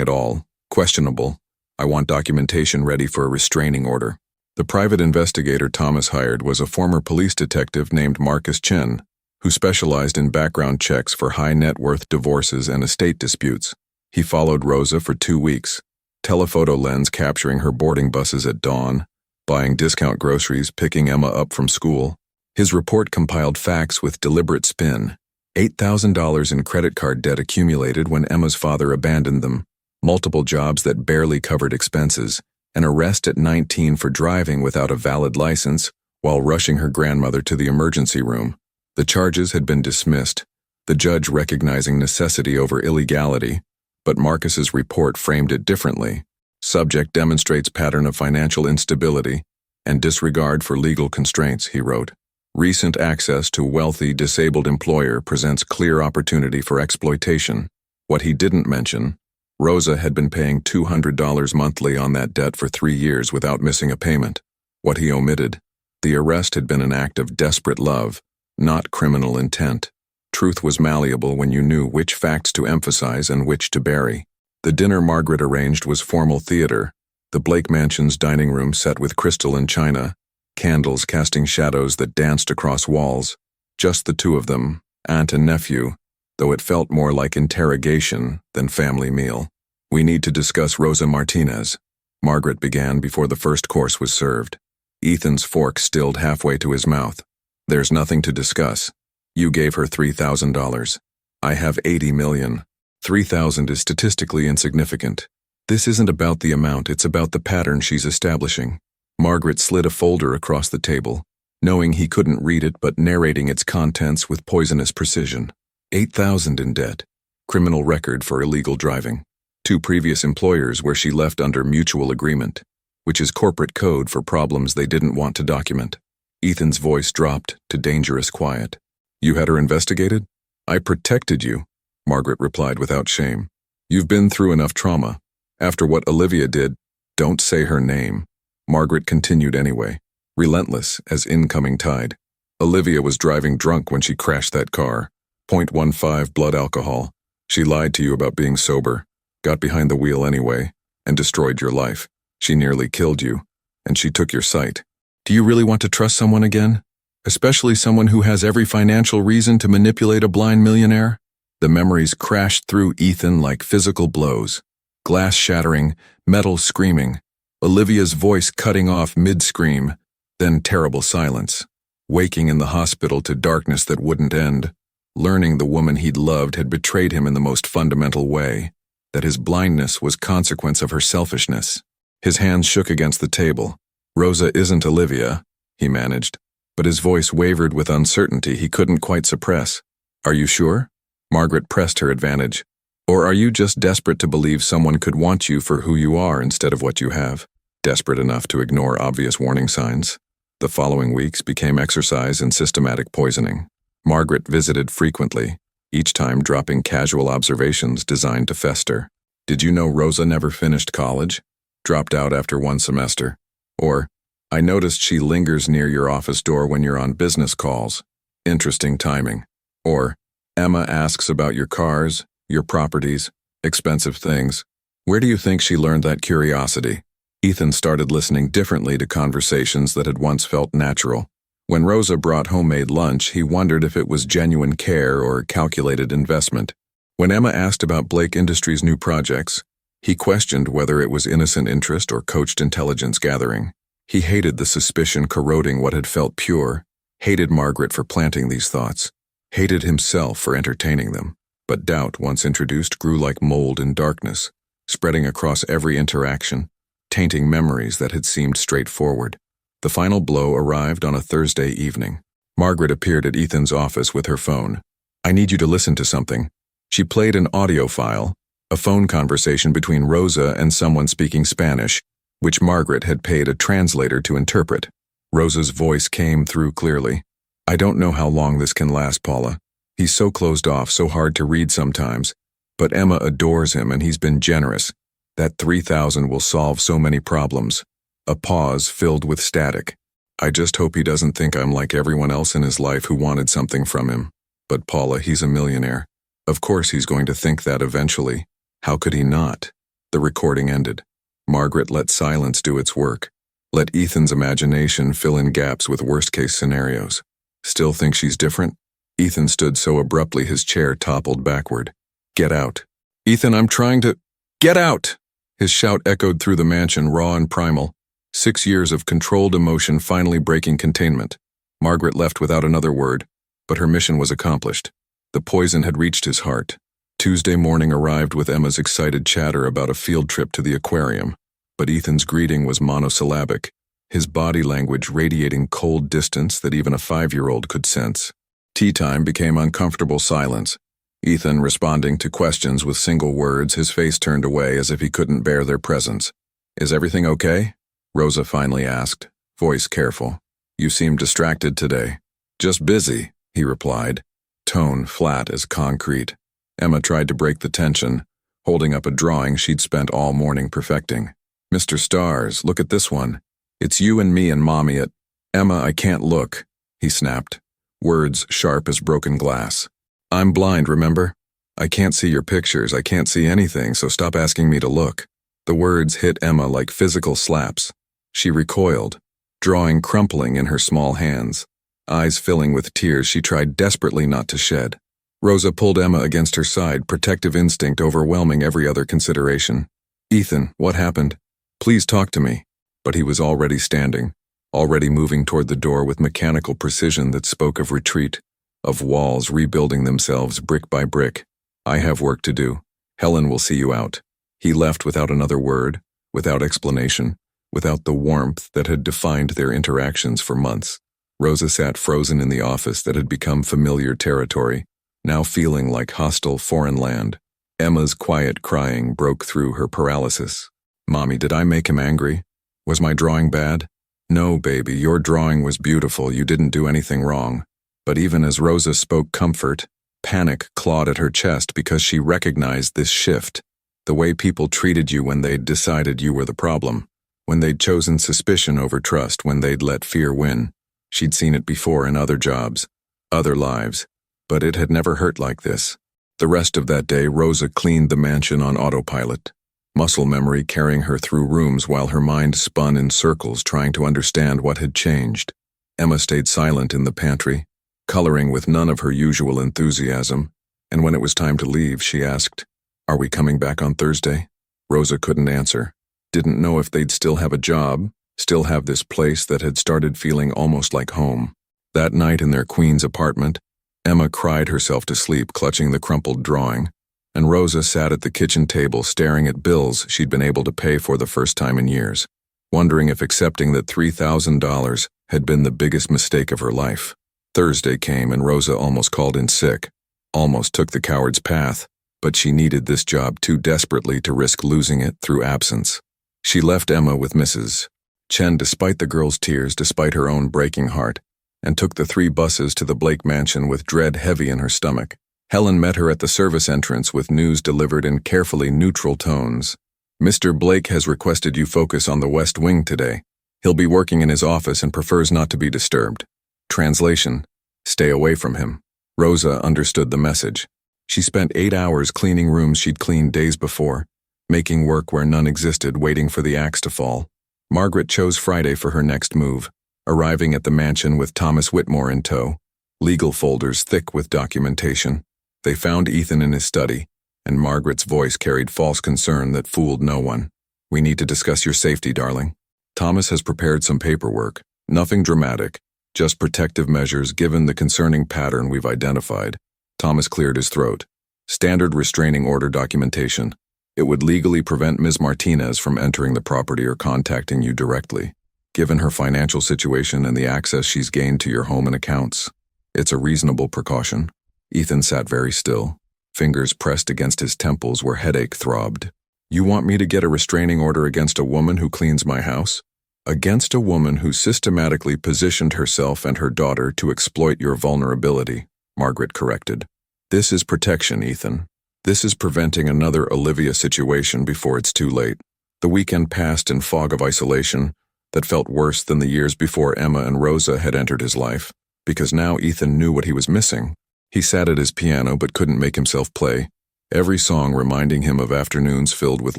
at all, questionable, I want documentation ready for a restraining order." The private investigator Thomas hired was a former police detective named Marcus Chen, who specialized in background checks for high-net-worth divorces and estate disputes. He followed Rosa for 2 weeks, telephoto lens capturing her boarding buses at dawn, buying discount groceries, picking Emma up from school. His report compiled facts with deliberate spin. $8,000 in credit card debt accumulated when Emma's father abandoned them, multiple jobs that barely covered expenses, an arrest at 19 for driving without a valid license while rushing her grandmother to the emergency room. The charges had been dismissed, the judge recognizing necessity over illegality, but Marcus's report framed it differently. "Subject demonstrates pattern of financial instability and disregard for legal constraints," he wrote. "Recent access to wealthy, disabled employer presents clear opportunity for exploitation." What he didn't mention, Rosa had been paying $200 monthly on that debt for 3 years without missing a payment. What he omitted, the arrest had been an act of desperate love, not criminal intent. Truth was malleable when you knew which facts to emphasize and which to bury. The dinner Margaret arranged was formal theater, the Blake Mansion's dining room set with crystal and china, candles casting shadows that danced across walls. Just the two of them, aunt and nephew, though it felt more like interrogation than family meal. "We need to discuss Rosa Martinez," Margaret began before the first course was served. Ethan's fork stilled halfway to his mouth. "There's nothing to discuss. You gave her $3,000. I have 80 million. 3,000 is statistically insignificant. This isn't about the amount, it's about the pattern she's establishing." Margaret slid a folder across the table, knowing he couldn't read it but narrating its contents with poisonous precision. 8,000 in debt. Criminal record for illegal driving. 2 previous employers where she left under mutual agreement, which is corporate code for problems they didn't want to document. Ethan's voice dropped to dangerous quiet. You had her investigated? I protected you, Margaret replied without shame. You've been through enough trauma. After what Olivia did, don't say her name. Margaret continued anyway, relentless as incoming tide. Olivia was driving drunk when she crashed that car. .15 blood alcohol. She lied to you about being sober, got behind the wheel anyway, and destroyed your life. She nearly killed you, and she took your sight. Do you really want to trust someone again? Especially someone who has every financial reason to manipulate a blind millionaire? The memories crashed through Ethan like physical blows. Glass shattering, metal screaming, Olivia's voice cutting off mid-scream, then terrible silence. Waking in the hospital to darkness that wouldn't end. Learning the woman he'd loved had betrayed him in the most fundamental way, that his blindness was consequence of her selfishness. His hands shook against the table. Rosa isn't Olivia, he managed, but his voice wavered with uncertainty he couldn't quite suppress. Are you sure? Margaret pressed her advantage. Or are you just desperate to believe someone could want you for who you are instead of what you have? Desperate enough to ignore obvious warning signs. The following weeks became exercise in systematic poisoning. Margaret visited frequently, each time dropping casual observations designed to fester. Did you know Rosa never finished college? Dropped out after 1 semester? Or, I noticed she lingers near your office door when you're on business calls. Interesting timing. Or, Emma asks about your cars, your properties, expensive things. Where do you think she learned that curiosity? Ethan started listening differently to conversations that had once felt natural. When Rosa brought homemade lunch, he wondered if it was genuine care or calculated investment. When Emma asked about Blake Industries' new projects, he questioned whether it was innocent interest or coached intelligence gathering. He hated the suspicion corroding what had felt pure, hated Margaret for planting these thoughts, hated himself for entertaining them. But doubt, once introduced, grew like mold in darkness, spreading across every interaction, tainting memories that had seemed straightforward. The final blow arrived on a Thursday evening. Margaret appeared at Ethan's office with her phone. I need you to listen to something. She played an audio file, a phone conversation between Rosa and someone speaking Spanish, which Margaret had paid a translator to interpret. Rosa's voice came through clearly. I don't know how long this can last, Paula. He's so closed off, so hard to read sometimes. But Emma adores him and he's been generous. That 3,000 will solve so many problems. A pause filled with static. I just hope he doesn't think I'm like everyone else in his life who wanted something from him. But Paula, he's a millionaire. Of course he's going to think that eventually. How could he not? The recording ended. Margaret let silence do its work. Let Ethan's imagination fill in gaps with worst-case scenarios. Still think she's different? Ethan stood so abruptly his chair toppled backward. Get out. Ethan, I'm trying to... Get out! His shout echoed through the mansion, raw and primal. 6 years of controlled emotion finally breaking containment. Margaret left without another word, but her mission was accomplished. The poison had reached his heart. Tuesday morning arrived with Emma's excited chatter about a field trip to the aquarium, but Ethan's greeting was monosyllabic, his body language radiating cold distance that even a 5-year-old could sense. Tea time became uncomfortable silence. Ethan responding to questions with single words, his face turned away as if he couldn't bear their presence. Is everything okay? Rosa finally asked, voice careful. You seem distracted today. Just busy, he replied, tone flat as concrete. Emma tried to break the tension, holding up a drawing she'd spent all morning perfecting. Mr. Stars, look at this one. It's you and me and Mommy at... Emma, I can't look, he snapped, words sharp as broken glass. I'm blind, remember? I can't see your pictures, I can't see anything, so stop asking me to look. The words hit Emma like physical slaps. She recoiled, drawing crumpling in her small hands. Eyes filling with tears she tried desperately not to shed. Rosa pulled Emma against her side, protective instinct overwhelming every other consideration. Ethan, what happened? Please talk to me. But he was already standing, already moving toward the door with mechanical precision that spoke of retreat, of walls rebuilding themselves brick by brick. I have work to do. Helen will see you out. He left without another word, without explanation, without the warmth that had defined their interactions for months. Rosa sat frozen in the office that had become familiar territory, now feeling like hostile foreign land. Emma's quiet crying broke through her paralysis. "Mommy, did I make him angry? Was my drawing bad?" "No, baby, your drawing was beautiful. You didn't do anything wrong." But even as Rosa spoke comfort, panic clawed at her chest because she recognized this shift. The way people treated you when they'd decided you were the problem. When they'd chosen suspicion over trust, when they'd let fear win. She'd seen it before in other jobs, other lives, but it had never hurt like this. The rest of that day, Rosa cleaned the mansion on autopilot, muscle memory carrying her through rooms while her mind spun in circles trying to understand what had changed. Emma stayed silent in the pantry, coloring with none of her usual enthusiasm, and when it was time to leave, she asked, "Are we coming back on Thursday?" Rosa couldn't answer. Didn't know if they'd still have a job, still have this place that had started feeling almost like home. That night in their Queens apartment, Emma cried herself to sleep clutching the crumpled drawing, and Rosa sat at the kitchen table staring at bills she'd been able to pay for the first time in years, wondering if accepting that $3,000 had been the biggest mistake of her life. Thursday came and Rosa almost called in sick, almost took the coward's path, but she needed this job too desperately to risk losing it through absence. She left Emma with Mrs. Chen despite the girl's tears, despite her own breaking heart, and took the 3 buses to the Blake mansion with dread heavy in her stomach. Helen met her at the service entrance with news delivered in carefully neutral tones. "Mr. Blake has requested you focus on the West Wing today. He'll be working in his office and prefers not to be disturbed." Translation: stay away from him. Rosa understood the message. She spent 8 hours cleaning rooms she'd cleaned days before, making work where none existed, waiting for the axe to fall. Margaret chose Friday for her next move, arriving at the mansion with Thomas Whitmore in tow, legal folders thick with documentation. They found Ethan in his study, and Margaret's voice carried false concern that fooled no one. "We need to discuss your safety, darling. Thomas has prepared some paperwork, nothing dramatic, just protective measures given the concerning pattern we've identified." Thomas cleared his throat. "Standard restraining order documentation. It would legally prevent Ms. Martinez from entering the property or contacting you directly. Given her financial situation and the access she's gained to your home and accounts, it's a reasonable precaution." Ethan sat very still, fingers pressed against his temples where headache throbbed. "You want me to get a restraining order against a woman who cleans my house? Against a woman who systematically positioned herself and her daughter to exploit your vulnerability," Margaret corrected. "This is protection, Ethan. This is preventing another Olivia situation before it's too late." The weekend passed in fog of isolation that felt worse than the years before Emma and Rosa had entered his life, because now Ethan knew what he was missing. He sat at his piano but couldn't make himself play, every song reminding him of afternoons filled with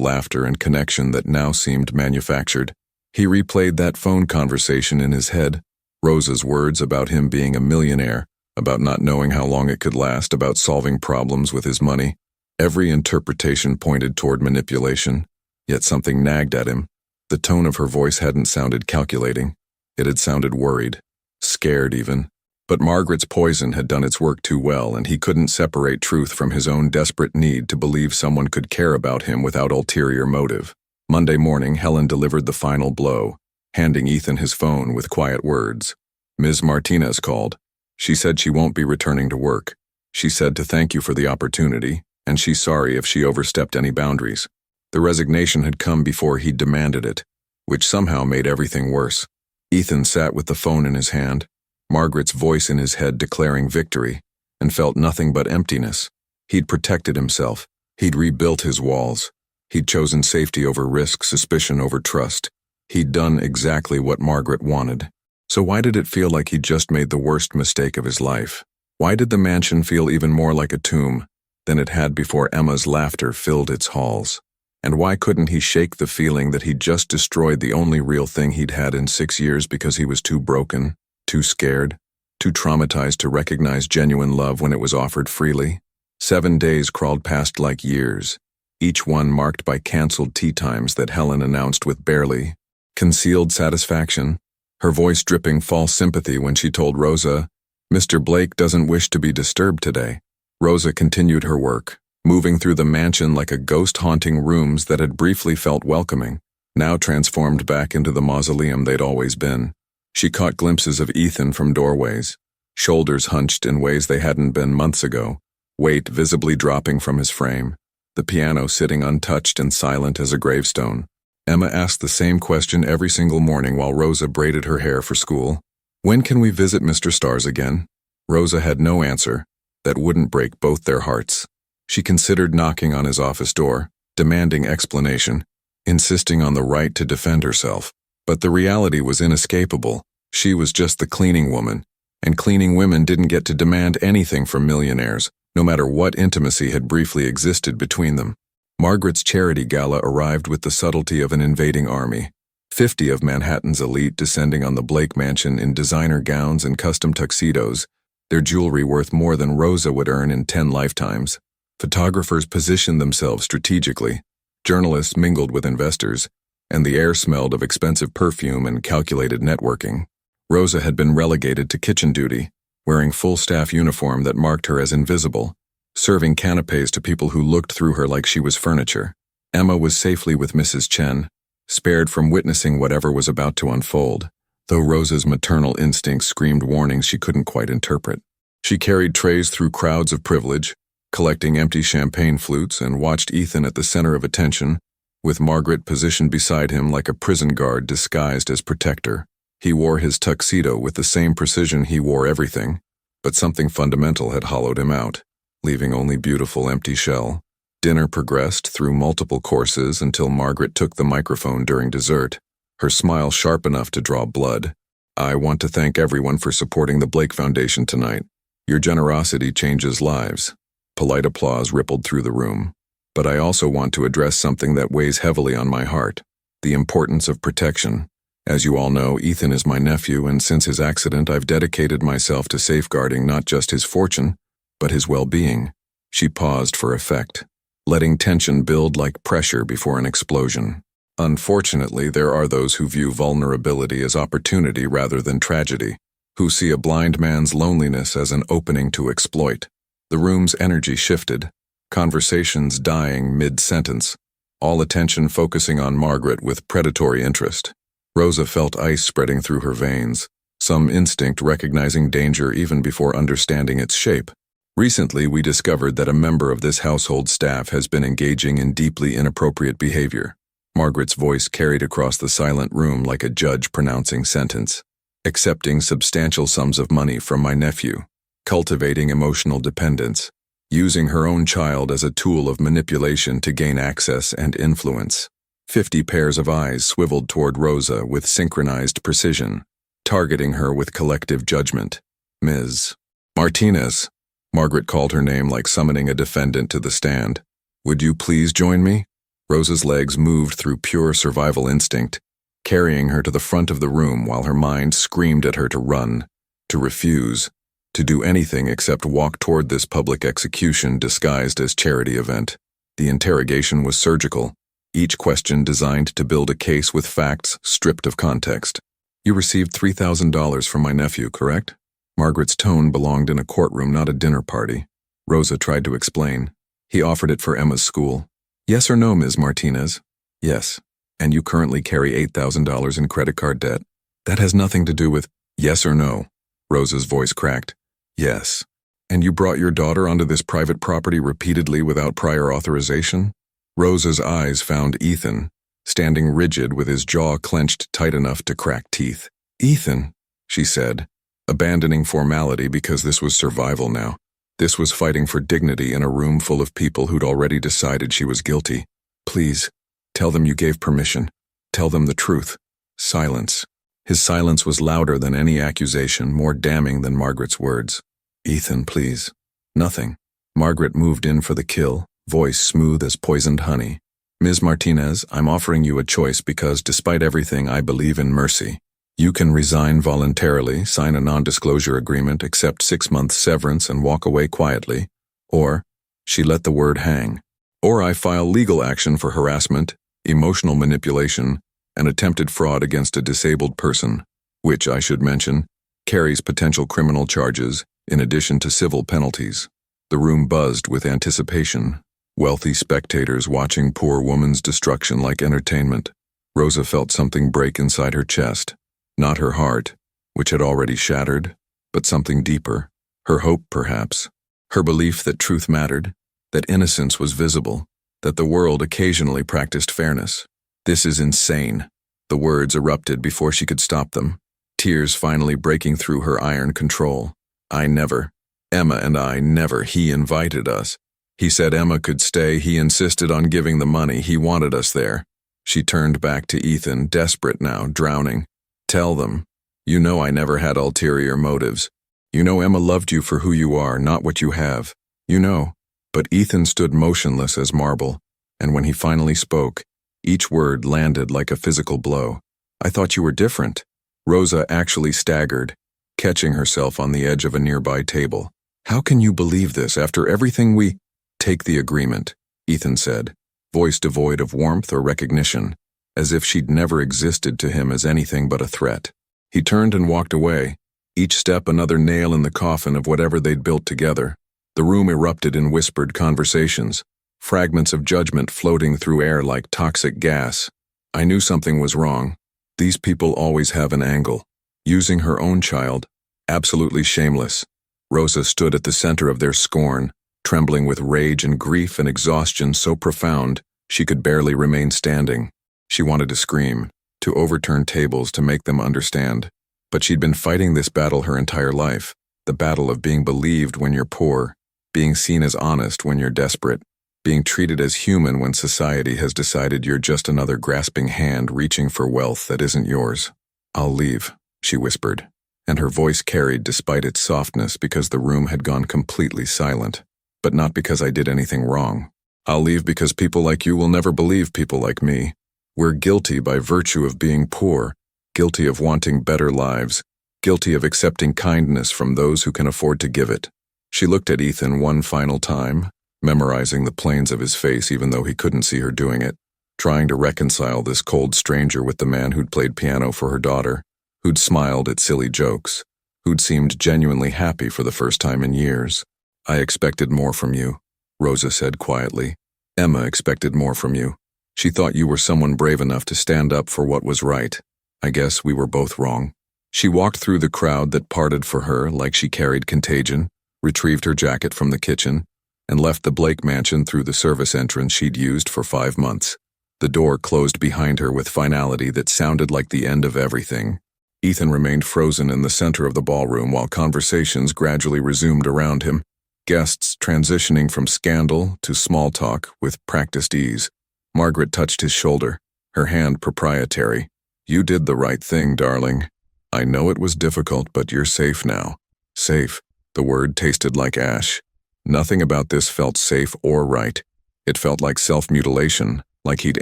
laughter and connection that now seemed manufactured. He replayed that phone conversation in his head, Rosa's words about him being a millionaire, about not knowing how long it could last, about solving problems with his money. Every interpretation pointed toward manipulation, yet something nagged at him. The tone of her voice hadn't sounded calculating. It had sounded worried, scared even. But Margaret's poison had done its work too well, and he couldn't separate truth from his own desperate need to believe someone could care about him without ulterior motive. Monday morning, Helen delivered the final blow, handing Ethan his phone with quiet words. "Ms. Martinez called. She said she won't be returning to work. She said to thank you for the opportunity, and she's sorry if she overstepped any boundaries." The resignation had come before he'd demanded it, which somehow made everything worse. Ethan sat with the phone in his hand, Margaret's voice in his head declaring victory, and felt nothing but emptiness. He'd protected himself. He'd rebuilt his walls. He'd chosen safety over risk, suspicion over trust. He'd done exactly what Margaret wanted. So why did it feel like he'd just made the worst mistake of his life? Why did the mansion feel even more like a tomb than it had before Emma's laughter filled its halls? And why couldn't he shake the feeling that he'd just destroyed the only real thing he'd had in 6 years because he was too broken, too scared, too traumatized to recognize genuine love when it was offered freely? 7 days crawled past like years, each one marked by canceled tea times that Helen announced with barely concealed satisfaction, her voice dripping false sympathy when she told Rosa, "Mr. Blake doesn't wish to be disturbed today." Rosa continued her work, moving through the mansion like a ghost haunting rooms that had briefly felt welcoming, now transformed back into the mausoleum they'd always been. She caught glimpses of Ethan from doorways, shoulders hunched in ways they hadn't been months ago, weight visibly dropping from his frame. the piano sitting untouched and silent as a gravestone. Emma asked the same question every single morning while Rosa braided her hair for school. When can we visit Mr. Stars again? Rosa had no answer that wouldn't break both their hearts. She considered knocking on his office door, demanding explanation, insisting on the right to defend herself. But the reality was inescapable. She was just the cleaning woman, and cleaning women didn't get to demand anything from millionaires, no matter what intimacy had briefly existed between them. Margaret's charity gala arrived with the subtlety of an invading army. 50 of Manhattan's elite descending on the Blake mansion in designer gowns and custom tuxedos, their jewelry worth more than Rosa would earn in 10 lifetimes. Photographers positioned themselves strategically. Journalists mingled with investors, and the air smelled of expensive perfume and calculated networking. Rosa had been relegated to kitchen duty, wearing full staff uniform that marked her as invisible, serving canapes to people who looked through her like she was furniture. Emma was safely with Mrs. Chen, spared from witnessing whatever was about to unfold, though Rosa's maternal instincts screamed warnings she couldn't quite interpret. She carried trays through crowds of privilege, collecting empty champagne flutes, and watched Ethan at the center of attention, with Margaret positioned beside him like a prison guard disguised as protector. He wore his tuxedo with the same precision he wore everything, but something fundamental had hollowed him out, leaving only beautiful empty shell. Dinner progressed through multiple courses until Margaret took the microphone during dessert, her smile sharp enough to draw blood. "I want to thank everyone for supporting the Blake Foundation tonight. Your generosity changes lives." Polite applause rippled through the room. "But I also want to address something that weighs heavily on my heart, the importance of protection. As you all know, Ethan is my nephew, and since his accident I've dedicated myself to safeguarding not just his fortune, but his well-being." She paused for effect, letting tension build like pressure before an explosion. Unfortunately, there are those who view vulnerability as opportunity rather than tragedy, who see a blind man's loneliness as an opening to exploit. The room's energy shifted, conversations dying mid-sentence, all attention focusing on Margaret with predatory interest. Rosa felt ice spreading through her veins, some instinct recognizing danger even before understanding its shape. "Recently, we discovered that a member of this household staff has been engaging in deeply inappropriate behavior." Margaret's voice carried across the silent room like a judge pronouncing sentence. "Accepting substantial sums of money from my nephew, cultivating emotional dependence, using her own child as a tool of manipulation to gain access and influence." 50 pairs of eyes swiveled toward Rosa with synchronized precision, targeting her with collective judgment. "Ms. Martinez," Margaret called her name like summoning a defendant to the stand. "Would you please join me?" Rosa's legs moved through pure survival instinct, carrying her to the front of the room while her mind screamed at her to run, to refuse, to do anything except walk toward this public execution disguised as charity event. The interrogation was surgical, each question designed to build a case with facts stripped of context. "You received $3,000 from my nephew, correct?" Margaret's tone belonged in a courtroom, not a dinner party. Rosa tried to explain. "He offered it for Emma's school." "Yes or no, Ms. Martinez?" "Yes." "And you currently carry $8,000 in credit card debt?" "That has nothing to do with—" "Yes or no?" Rosa's voice cracked. "Yes." "And you brought your daughter onto this private property repeatedly without prior authorization?" Rosa's eyes found Ethan, standing rigid with his jaw clenched tight enough to crack teeth. "Ethan," she said, abandoning formality because this was survival now. This was fighting for dignity in a room full of people who'd already decided she was guilty. "Please, tell them you gave permission. Tell them the truth." Silence. His silence was louder than any accusation, more damning than Margaret's words. "Ethan, please." "Nothing." Margaret moved in for the kill, voice smooth as poisoned honey. "Ms. Martinez, I'm offering you a choice because, despite everything, I believe in mercy. You can resign voluntarily, sign a non-disclosure agreement, accept 6 months severance, and walk away quietly. Or," she let the word hang, "or I file legal action for harassment, emotional manipulation, and attempted fraud against a disabled person, which, I should mention, carries potential criminal charges in addition to civil penalties." The room buzzed with anticipation, wealthy spectators watching poor woman's destruction like entertainment. Rosa felt something break inside her chest, not her heart, which had already shattered, but something deeper, her hope perhaps, her belief that truth mattered, that innocence was visible. that the world occasionally practiced fairness. "This is insane." The words erupted before she could stop them, tears finally breaking through her iron control. Emma and I never. He invited us. He said Emma could stay. He insisted on giving the money. He wanted us there." She turned back to Ethan, desperate now, drowning. "Tell them. You know I never had ulterior motives. You know Emma loved you for who you are, not what you have. You know." But Ethan stood motionless as marble, and when he finally spoke, each word landed like a physical blow. "I thought you were different." Rosa actually staggered, catching herself on the edge of a nearby table. "How can you believe this after everything we—" "Take the agreement," Ethan said, voice devoid of warmth or recognition, as if she'd never existed to him as anything but a threat. He turned and walked away, each step another nail in the coffin of whatever they'd built together. The room erupted in whispered conversations, fragments of judgment floating through air like toxic gas. I knew something was wrong. These people always have an angle. Using her own child. Absolutely shameless. Rosa stood at the center of their scorn, trembling with rage and grief and exhaustion so profound she could barely remain standing. She wanted to scream, to overturn tables to make them understand. But she'd been fighting this battle her entire life, the battle of being believed when you're poor, being seen as honest when you're desperate, being treated as human when society has decided you're just another grasping hand reaching for wealth that isn't yours. "I'll leave," she whispered, and her voice carried despite its softness because the room had gone completely silent. "But not because I did anything wrong. I'll leave because people like you will never believe people like me. We're guilty by virtue of being poor, guilty of wanting better lives, guilty of accepting kindness from those who can afford to give it." She looked at Ethan one final time, memorizing the planes of his face even though he couldn't see her doing it, trying to reconcile this cold stranger with the man who'd played piano for her daughter, who'd smiled at silly jokes, who'd seemed genuinely happy for the first time in years. "I expected more from you," Rosa said quietly. "Emma expected more from you. She thought you were someone brave enough to stand up for what was right. I guess we were both wrong." She walked through the crowd that parted for her like she carried contagion, retrieved her jacket from the kitchen, and left the Blake mansion through the service entrance she'd used for 5 months. The door closed behind her with finality that sounded like the end of everything. Ethan remained frozen in the center of the ballroom while conversations gradually resumed around him, guests transitioning from scandal to small talk with practiced ease. Margaret touched his shoulder, her hand proprietary. "You did the right thing, darling. I know it was difficult, but you're safe now." Safe. The word tasted like ash. Nothing about this felt safe or right. It felt like self-mutilation, like he'd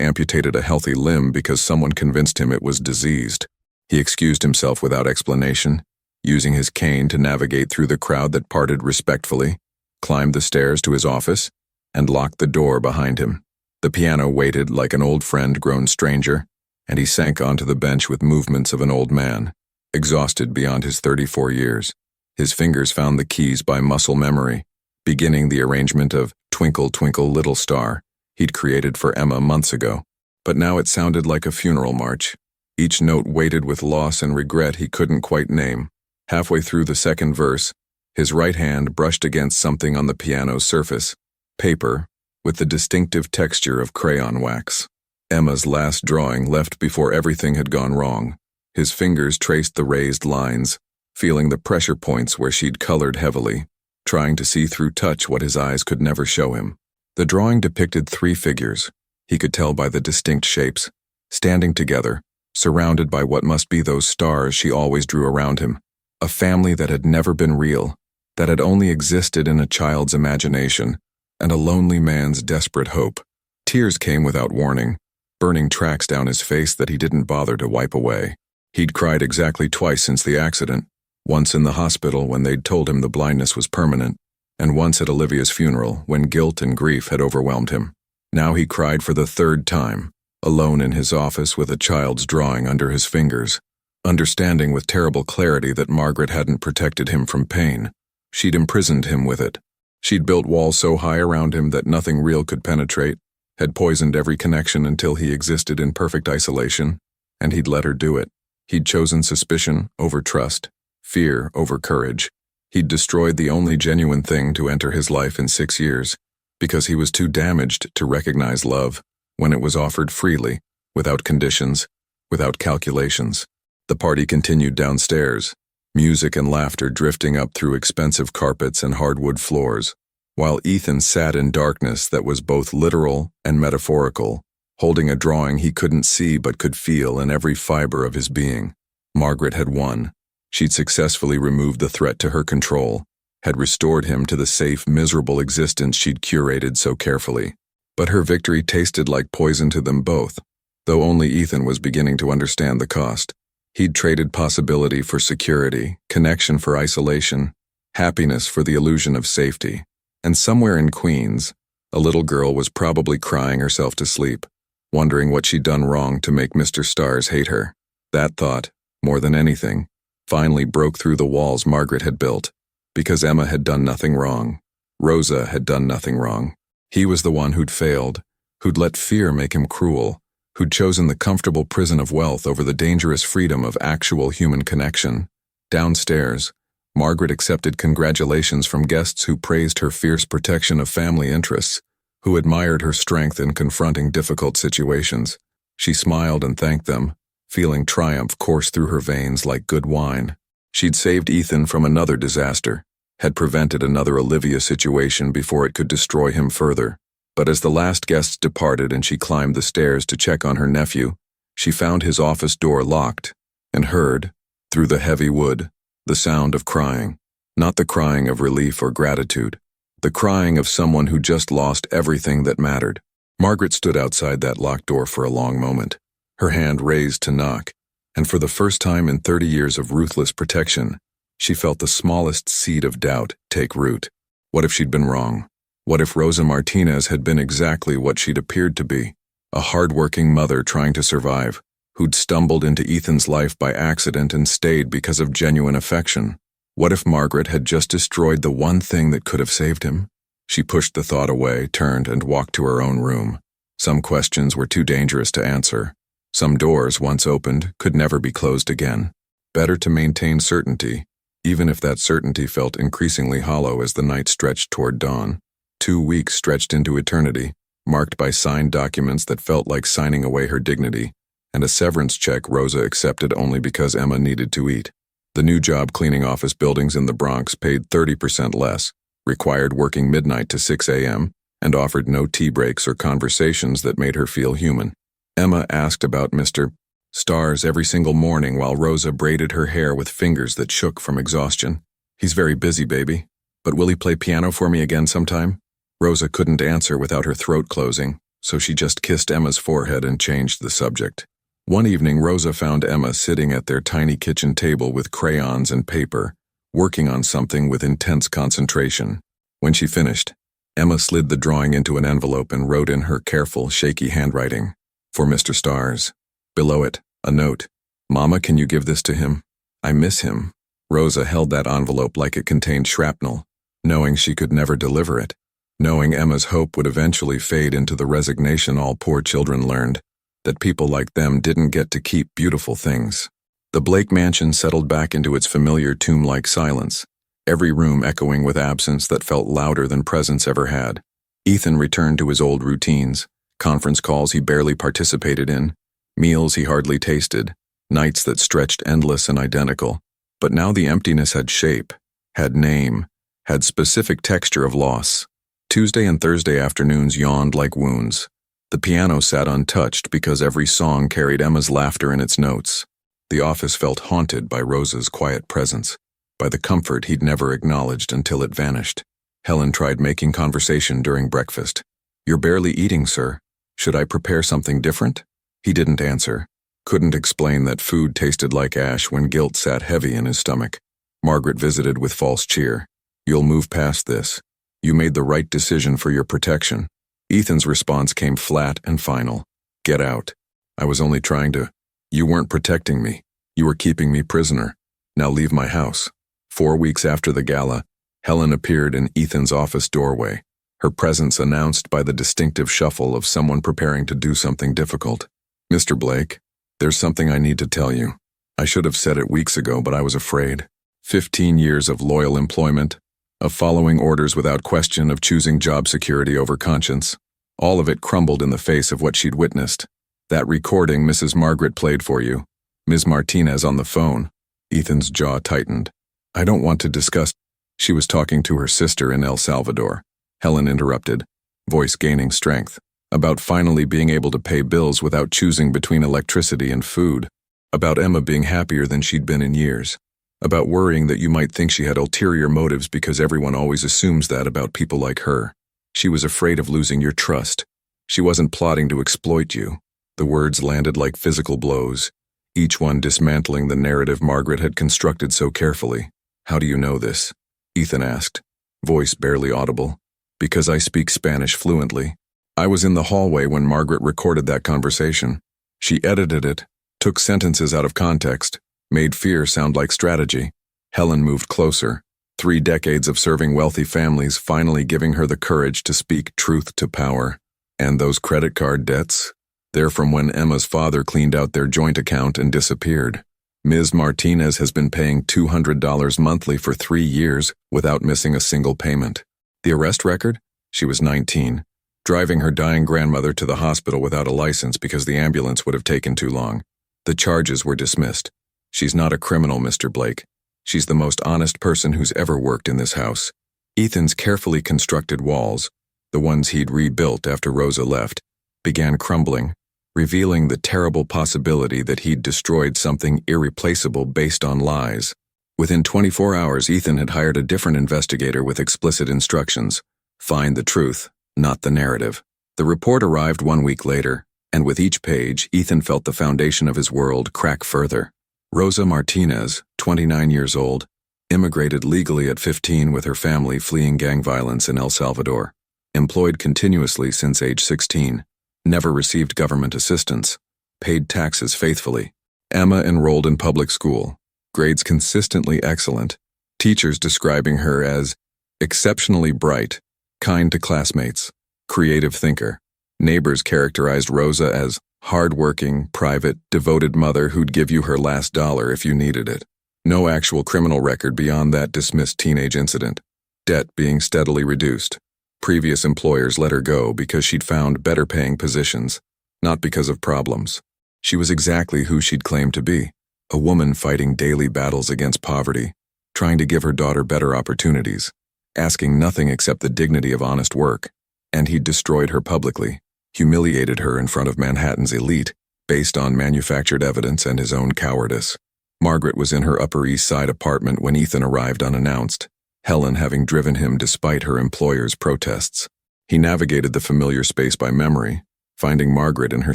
amputated a healthy limb because someone convinced him it was diseased. He excused himself without explanation, using his cane to navigate through the crowd that parted respectfully, climbed the stairs to his office, and locked the door behind him. The piano waited like an old friend grown stranger, and he sank onto the bench with movements of an old man, exhausted beyond his 34 years. His fingers found the keys by muscle memory, beginning the arrangement of "Twinkle, Twinkle, Little Star" he'd created for Emma months ago. But now it sounded like a funeral march, each note weighted with loss and regret he couldn't quite name. Halfway through the second verse, his right hand brushed against something on the piano's surface, paper, with the distinctive texture of crayon wax. Emma's last drawing left before everything had gone wrong. His fingers traced the raised lines, feeling the pressure points where she'd colored heavily, trying to see through touch what his eyes could never show him. The drawing depicted 3 figures, he could tell by the distinct shapes, standing together, surrounded by what must be those stars she always drew around him. A family that had never been real, that had only existed in a child's imagination, and a lonely man's desperate hope. Tears came without warning, burning tracks down his face that he didn't bother to wipe away. He'd cried exactly twice since the accident, once in the hospital when they'd told him the blindness was permanent, and once at Olivia's funeral when guilt and grief had overwhelmed him. Now he cried for the 3rd time, alone in his office with a child's drawing under his fingers, understanding with terrible clarity that Margaret hadn't protected him from pain. She'd imprisoned him with it. She'd built walls so high around him that nothing real could penetrate, had poisoned every connection until he existed in perfect isolation, and he'd let her do it. He'd chosen suspicion over trust, fear over courage. He'd destroyed the only genuine thing to enter his life in 6 years, because he was too damaged to recognize love when it was offered freely, without conditions, without calculations. The party continued downstairs, music and laughter drifting up through expensive carpets and hardwood floors, while Ethan sat in darkness that was both literal and metaphorical, holding a drawing he couldn't see but could feel in every fiber of his being. Margaret had won. She'd successfully removed the threat to her control, had restored him to the safe, miserable existence she'd curated so carefully. But her victory tasted like poison to them both, though only Ethan was beginning to understand the cost. He'd traded possibility for security, connection for isolation, happiness for the illusion of safety. And somewhere in Queens, a little girl was probably crying herself to sleep, wondering what she'd done wrong to make Mr. Stars hate her. That thought, more than anything, finally broke through the walls Margaret had built, because Emma had done nothing wrong. Rosa had done nothing wrong. He was the one who'd failed, who'd let fear make him cruel, who'd chosen the comfortable prison of wealth over the dangerous freedom of actual human connection. Downstairs, Margaret accepted congratulations from guests who praised her fierce protection of family interests, who admired her strength in confronting difficult situations. She smiled and thanked them, feeling triumph course through her veins like good wine. She'd saved Ethan from another disaster, had prevented another Olivia situation before it could destroy him further. But as the last guests departed and she climbed the stairs to check on her nephew, she found his office door locked and heard, through the heavy wood, the sound of crying. Not the crying of relief or gratitude, the crying of someone who just lost everything that mattered. Margaret stood outside that locked door for a long moment, her hand raised to knock, and for the first time in 30 years of ruthless protection, she felt the smallest seed of doubt take root. What if she'd been wrong? What if Rosa Martinez had been exactly what she'd appeared to be, a hard-working mother trying to survive, who'd stumbled into Ethan's life by accident and stayed because of genuine affection? What if Margaret had just destroyed the one thing that could have saved him? She pushed the thought away, turned, and walked to her own room. Some questions were too dangerous to answer. Some doors, once opened, could never be closed again. Better to maintain certainty, even if that certainty felt increasingly hollow as the night stretched toward dawn. 2 weeks stretched into eternity, marked by signed documents that felt like signing away her dignity, and a severance check Rosa accepted only because Emma needed to eat. The new job cleaning office buildings in the Bronx paid 30% less, required working midnight to 6 a.m., and offered no tea breaks or conversations that made her feel human. Emma asked about Mr. Stars every single morning while Rosa braided her hair with fingers that shook from exhaustion. "He's very busy, baby. But will he play piano for me again sometime?" Rosa couldn't answer without her throat closing, so she just kissed Emma's forehead and changed the subject. One evening, Rosa found Emma sitting at their tiny kitchen table with crayons and paper, working on something with intense concentration. When she finished, Emma slid the drawing into an envelope and wrote in her careful, shaky handwriting, "For Mr. Stars." Below it, a note, "Mama, can you give this to him? I miss him." Rosa held that envelope like it contained shrapnel, knowing she could never deliver it, knowing Emma's hope would eventually fade into the resignation all poor children learned, that people like them didn't get to keep beautiful things. The Blake mansion settled back into its familiar tomb-like silence, every room echoing with absence that felt louder than presence ever had. Ethan returned to his old routines, conference calls he barely participated in, meals he hardly tasted, nights that stretched endless and identical. But now the emptiness had shape, had name, had specific texture of loss. Tuesday and Thursday afternoons yawned like wounds. The piano sat untouched because every song carried Emma's laughter in its notes. The office felt haunted by Rosa's quiet presence, by the comfort he'd never acknowledged until it vanished. Helen tried making conversation during breakfast. "You're barely eating, sir. Should I prepare something different?" He didn't answer, couldn't explain that food tasted like ash when guilt sat heavy in his stomach. Margaret visited with false cheer. "You'll move past this. You made the right decision for your protection." Ethan's response came flat and final. "Get out. I was only trying to. You weren't protecting me. You were keeping me prisoner. Now leave my house." 4 weeks after the gala, Helen appeared in Ethan's office doorway, her presence announced by the distinctive shuffle of someone preparing to do something difficult. "Mr. Blake, there's something I need to tell you. I should have said it weeks ago, but I was afraid. 15 years of loyal employment, of following orders without question, of choosing job security over conscience. All of it crumbled in the face of what she'd witnessed. That recording Mrs. Margaret played for you. Ms. Martinez on the phone. Ethan's jaw tightened. I don't want to discuss. She was talking to her sister in El Salvador. Helen interrupted, voice gaining strength, about finally being able to pay bills without choosing between electricity and food. About Emma being happier than she'd been in years. About worrying that you might think she had ulterior motives because everyone always assumes that about people like her. She was afraid of losing your trust. She wasn't plotting to exploit you. The words landed like physical blows, each one dismantling the narrative Margaret had constructed so carefully. How do you know this? Ethan asked, voice barely audible. Because I speak Spanish fluently. I was in the hallway when Margaret recorded that conversation. She edited it, took sentences out of context, made fear sound like strategy. Helen moved closer, 3 decades of serving wealthy families finally giving her the courage to speak truth to power. And those credit card debts? They're from when Emma's father cleaned out their joint account and disappeared. Ms. Martinez has been paying $200 monthly for 3 years without missing a single payment. The arrest record? She was 19, driving her dying grandmother to the hospital without a license because the ambulance would have taken too long. The charges were dismissed. She's not a criminal, Mr. Blake. She's the most honest person who's ever worked in this house. Ethan's carefully constructed walls, the ones he'd rebuilt after Rosa left, began crumbling, revealing the terrible possibility that he'd destroyed something irreplaceable based on lies. Within 24 hours, Ethan had hired a different investigator with explicit instructions. Find the truth, not the narrative. The report arrived 1 week later, and with each page, Ethan felt the foundation of his world crack further. Rosa Martinez, 29 years old, immigrated legally at 15 with her family fleeing gang violence in El Salvador. Employed continuously since age 16. Never received government assistance. Paid taxes faithfully. Emma enrolled in public school. Grades consistently excellent. Teachers describing her as exceptionally bright, kind to classmates, creative thinker. Neighbors characterized Rosa as hard-working, private, devoted mother who'd give you her last dollar if you needed it. No actual criminal record beyond that dismissed teenage incident. Debt being steadily reduced. Previous employers let her go because she'd found better-paying positions, not because of problems. She was exactly who she'd claimed to be, a woman fighting daily battles against poverty, trying to give her daughter better opportunities, asking nothing except the dignity of honest work. And he'd destroyed her publicly, humiliated her in front of Manhattan's elite, based on manufactured evidence and his own cowardice. Margaret was in her Upper East Side apartment when Ethan arrived unannounced, Helen having driven him despite her employer's protests. He navigated the familiar space by memory, finding Margaret in her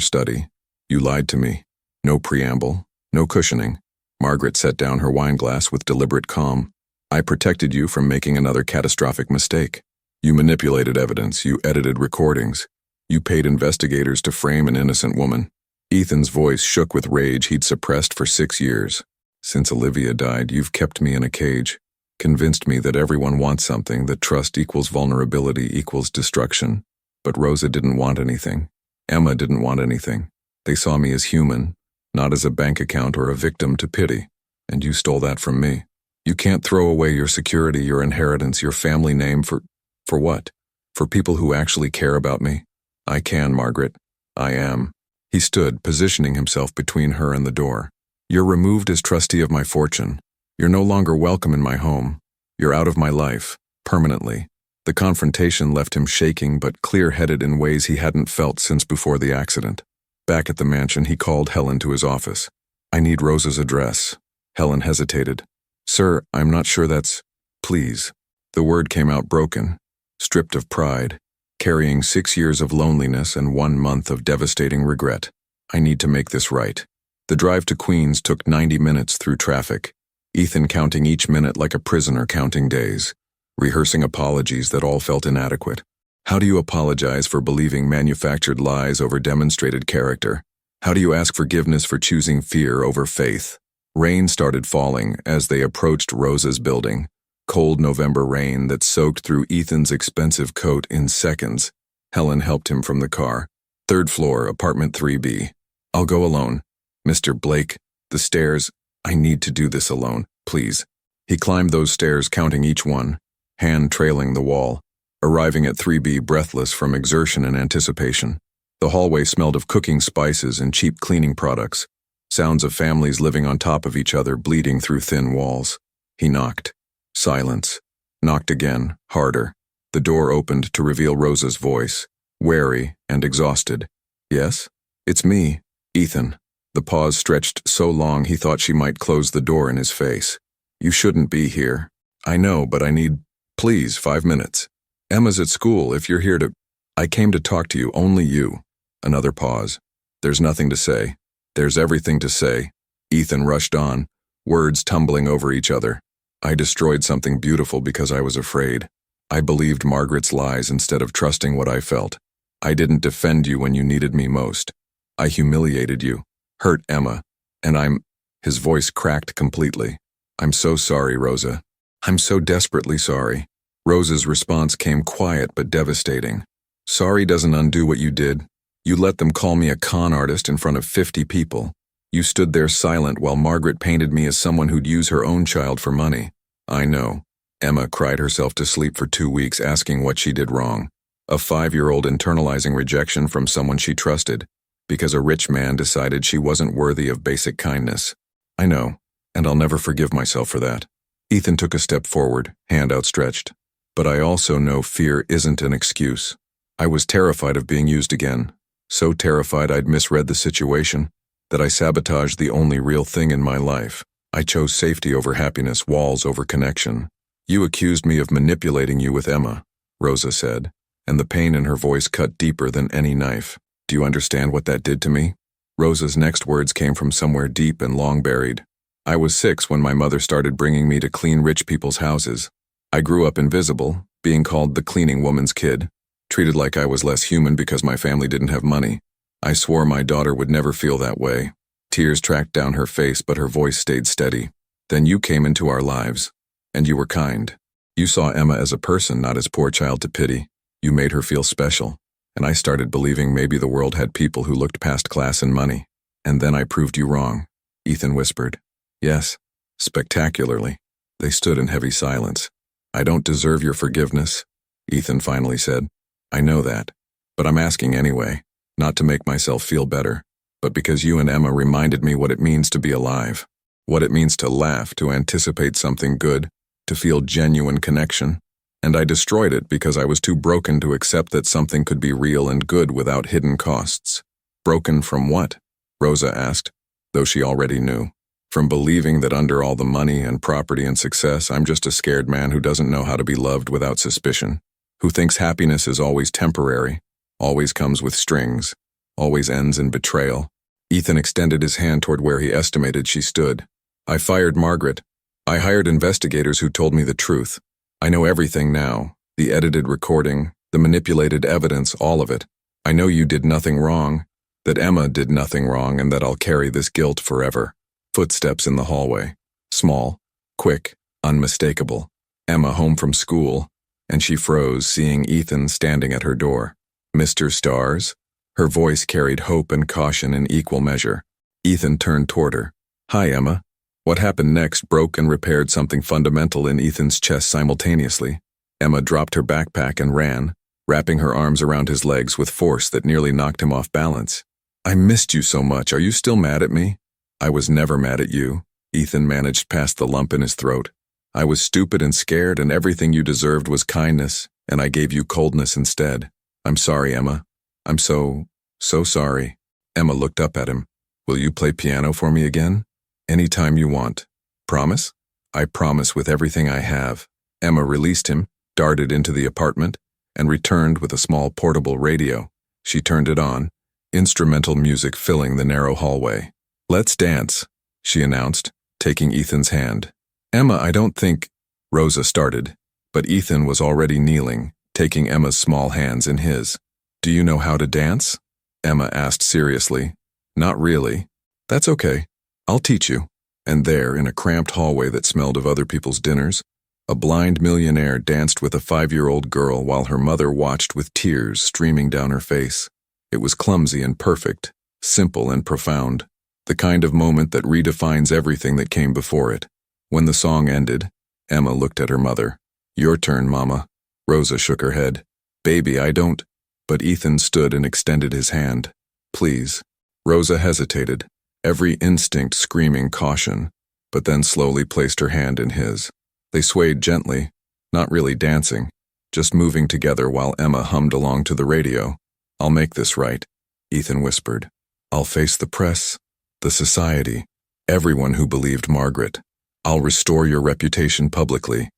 study. You lied to me. No preamble, no cushioning. Margaret set down her wineglass with deliberate calm. I protected you from making another catastrophic mistake. You manipulated evidence, you edited recordings. You paid investigators to frame an innocent woman. Ethan's voice shook with rage he'd suppressed for 6 years. Since Olivia died, you've kept me in a cage. Convinced me that everyone wants something, that trust equals vulnerability equals destruction. But Rosa didn't want anything. Emma didn't want anything. They saw me as human, not as a bank account or a victim to pity. And you stole that from me. You can't throw away your security, your inheritance, your family name for what? For people who actually care about me? I can, Margaret. I am. He stood, positioning himself between her and the door. You're removed as trustee of my fortune. You're no longer welcome in my home. You're out of my life, permanently. The confrontation left him shaking but clear-headed in ways he hadn't felt since before the accident. Back at the mansion, he called Helen to his office. I need Rosa's address. Helen hesitated. Sir, I'm not sure that's... Please. The word came out broken, stripped of pride, carrying 6 years of loneliness and 1 month of devastating regret. I need to make this right. The drive to Queens took 90 minutes through traffic, Ethan counting each minute like a prisoner counting days, rehearsing apologies that all felt inadequate. How do you apologize for believing manufactured lies over demonstrated character? How do you ask forgiveness for choosing fear over faith? Rain started falling as they approached Rosa's building. Cold November rain that soaked through Ethan's expensive coat in seconds. Helen helped him from the car. 3rd floor, apartment 3B. I'll go alone. Mr. Blake, the stairs. I need to do this alone, please. He climbed those stairs, counting each one. hand trailing the wall, arriving at 3B breathless from exertion and anticipation. The hallway smelled of cooking spices and cheap cleaning products, sounds of families living on top of each other bleeding through thin walls. He knocked. Silence. Knocked again, harder. The door opened to reveal Rosa's voice, wary and exhausted. "Yes? It's me, Ethan." The pause stretched so long he thought she might close the door in his face. "You shouldn't be here." "I know, but I need, please, 5 minutes. Emma's at school. If you're here to—" "I came to talk to you, only you." Another pause. "There's nothing to say." "There's everything to say." Ethan rushed on, words tumbling over each other. "I destroyed something beautiful because I was afraid. I believed Margaret's lies instead of trusting what I felt. I didn't defend you when you needed me most. I humiliated you, hurt Emma, and I'm—" His voice cracked completely. "I'm so sorry, Rosa. I'm so desperately sorry." Rosa's response came quiet but devastating. "Sorry doesn't undo what you did. You let them call me a con artist in front of 50 people. You stood there silent while Margaret painted me as someone who'd use her own child for money. I know." Emma cried herself to sleep for 2 weeks asking what she did wrong. A 5-year-old internalizing rejection from someone she trusted, because a rich man decided she wasn't worthy of basic kindness. "I know, and I'll never forgive myself for that." Ethan took a step forward, hand outstretched. "But I also know fear isn't an excuse. I was terrified of being used again, so terrified I'd misread the situation, that I sabotaged the only real thing in my life. I chose safety over happiness, walls over connection. You accused me of manipulating you with Emma," Rosa said, and the pain in her voice cut deeper than any knife. "Do you understand what that did to me?" Rosa's next words came from somewhere deep and long buried. "I was 6 when my mother started bringing me to clean rich people's houses. I grew up invisible, being called the cleaning woman's kid, treated like I was less human because my family didn't have money. I swore my daughter would never feel that way." Tears tracked down her face, but her voice stayed steady. "Then you came into our lives, and you were kind. You saw Emma as a person, not as poor child to pity. You made her feel special, and I started believing maybe the world had people who looked past class and money. And then I proved you wrong," Ethan whispered. "Yes, spectacularly." They stood in heavy silence. "I don't deserve your forgiveness," Ethan finally said. "I know that, but I'm asking anyway, not to make myself feel better, but because you and Emma reminded me what it means to be alive, what it means to laugh, to anticipate something good, to feel genuine connection. And I destroyed it because I was too broken to accept that something could be real and good without hidden costs." "Broken from what?" Rosa asked, though she already knew. "From believing that under all the money and property and success, I'm just a scared man who doesn't know how to be loved without suspicion, who thinks happiness is always temporary, always comes with strings, always ends in betrayal." Ethan extended his hand toward where he estimated she stood. "I fired Margaret. I hired investigators who told me the truth. I know everything now, the edited recording, the manipulated evidence, all of it. I know you did nothing wrong, that Emma did nothing wrong, and that I'll carry this guilt forever." Footsteps in the hallway. Small, quick, unmistakable. Emma home from school, and she froze, seeing Ethan standing at her door. "Mr. Stars?" Her voice carried hope and caution in equal measure. Ethan turned toward her. "Hi, Emma." What happened next broke and repaired something fundamental in Ethan's chest simultaneously. Emma dropped her backpack and ran, wrapping her arms around his legs with force that nearly knocked him off balance. "I missed you so much. Are you still mad at me?" "I was never mad at you," Ethan managed past the lump in his throat. "I was stupid and scared, and everything you deserved was kindness, and I gave you coldness instead. I'm sorry, Emma. I'm so sorry." Emma looked up at him. "Will you play piano for me again?" "Anytime you want." "Promise?" "I promise with everything I have." Emma released him, darted into the apartment, and returned with a small portable radio. She turned it on, instrumental music filling the narrow hallway. "Let's dance," she announced, taking Ethan's hand. "Emma, I don't think—" Rosa started, but Ethan was already kneeling, taking Emma's small hands in his. "Do you know how to dance?" Emma asked seriously. "Not really." "That's okay. I'll teach you." And there, in a cramped hallway that smelled of other people's dinners, a blind millionaire danced with a 5-year-old girl while her mother watched with tears streaming down her face. It was clumsy and perfect, simple and profound, the kind of moment that redefines everything that came before it. When the song ended, Emma looked at her mother. Your turn, Mama. Rosa shook her head. Baby, I don't. But Ethan stood and extended his hand. Please. Rosa hesitated, every instinct screaming caution, but then slowly placed her hand in his. They swayed gently, not really dancing, just moving together while Emma hummed along to the radio. I'll make this right, Ethan whispered. I'll face the press, the society, everyone who believed Margaret. I'll restore your reputation publicly.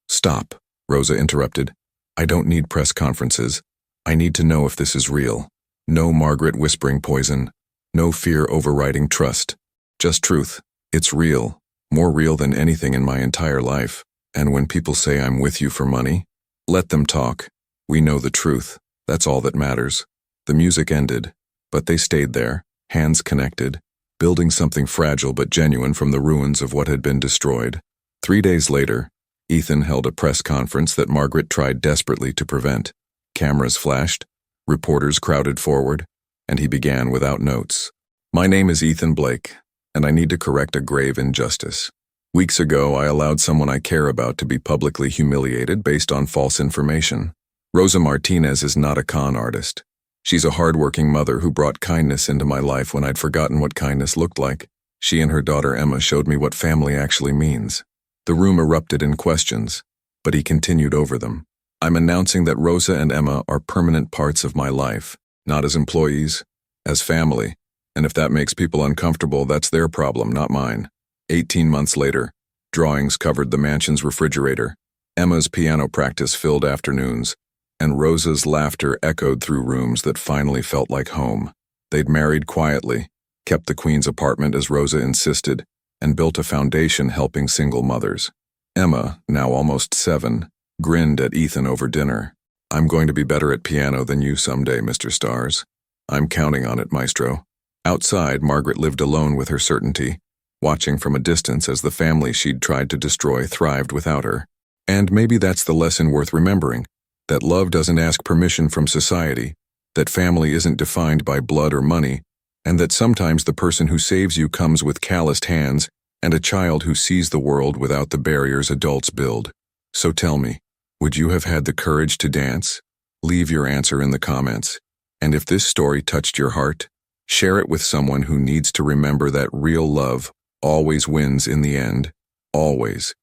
Stop, Rosa interrupted. I don't need press conferences. I need to know if this is real. No Margaret whispering poison. No fear overriding trust. Just truth. It's real. More real than anything in my entire life. And when people say I'm with you for money, let them talk. We know the truth. That's all that matters. The music ended, but they stayed there, hands connected, building something fragile but genuine from the ruins of what had been destroyed. 3 days later, Ethan held a press conference that Margaret tried desperately to prevent. Cameras flashed, reporters crowded forward, and he began without notes. My name is Ethan Blake, and I need to correct a grave injustice. Weeks ago, I allowed someone I care about to be publicly humiliated based on false information. Rosa Martinez is not a con artist. She's a hardworking mother who brought kindness into my life when I'd forgotten what kindness looked like. She and her daughter Emma showed me what family actually means. The room erupted in questions, but he continued over them. I'm announcing that Rosa and Emma are permanent parts of my life, not as employees, as family, and if that makes people uncomfortable, that's their problem, not mine. 18 months later, drawings covered the mansion's refrigerator, Emma's piano practice filled afternoons, and Rosa's laughter echoed through rooms that finally felt like home. They'd married quietly, kept the Queen's apartment as Rosa insisted, and built a foundation helping single mothers. Emma, now almost 7, grinned at Ethan over dinner. I'm going to be better at piano than you someday, Mr. Stars. I'm counting on it, Maestro. Outside, Margaret lived alone with her certainty, watching from a distance as the family she'd tried to destroy thrived without her. And maybe that's the lesson worth remembering, that love doesn't ask permission from society, that family isn't defined by blood or money, and that sometimes the person who saves you comes with calloused hands and a child who sees the world without the barriers adults build. So tell me, would you have had the courage to dance? Leave your answer in the comments. And if this story touched your heart, share it with someone who needs to remember that real love always wins in the end. Always.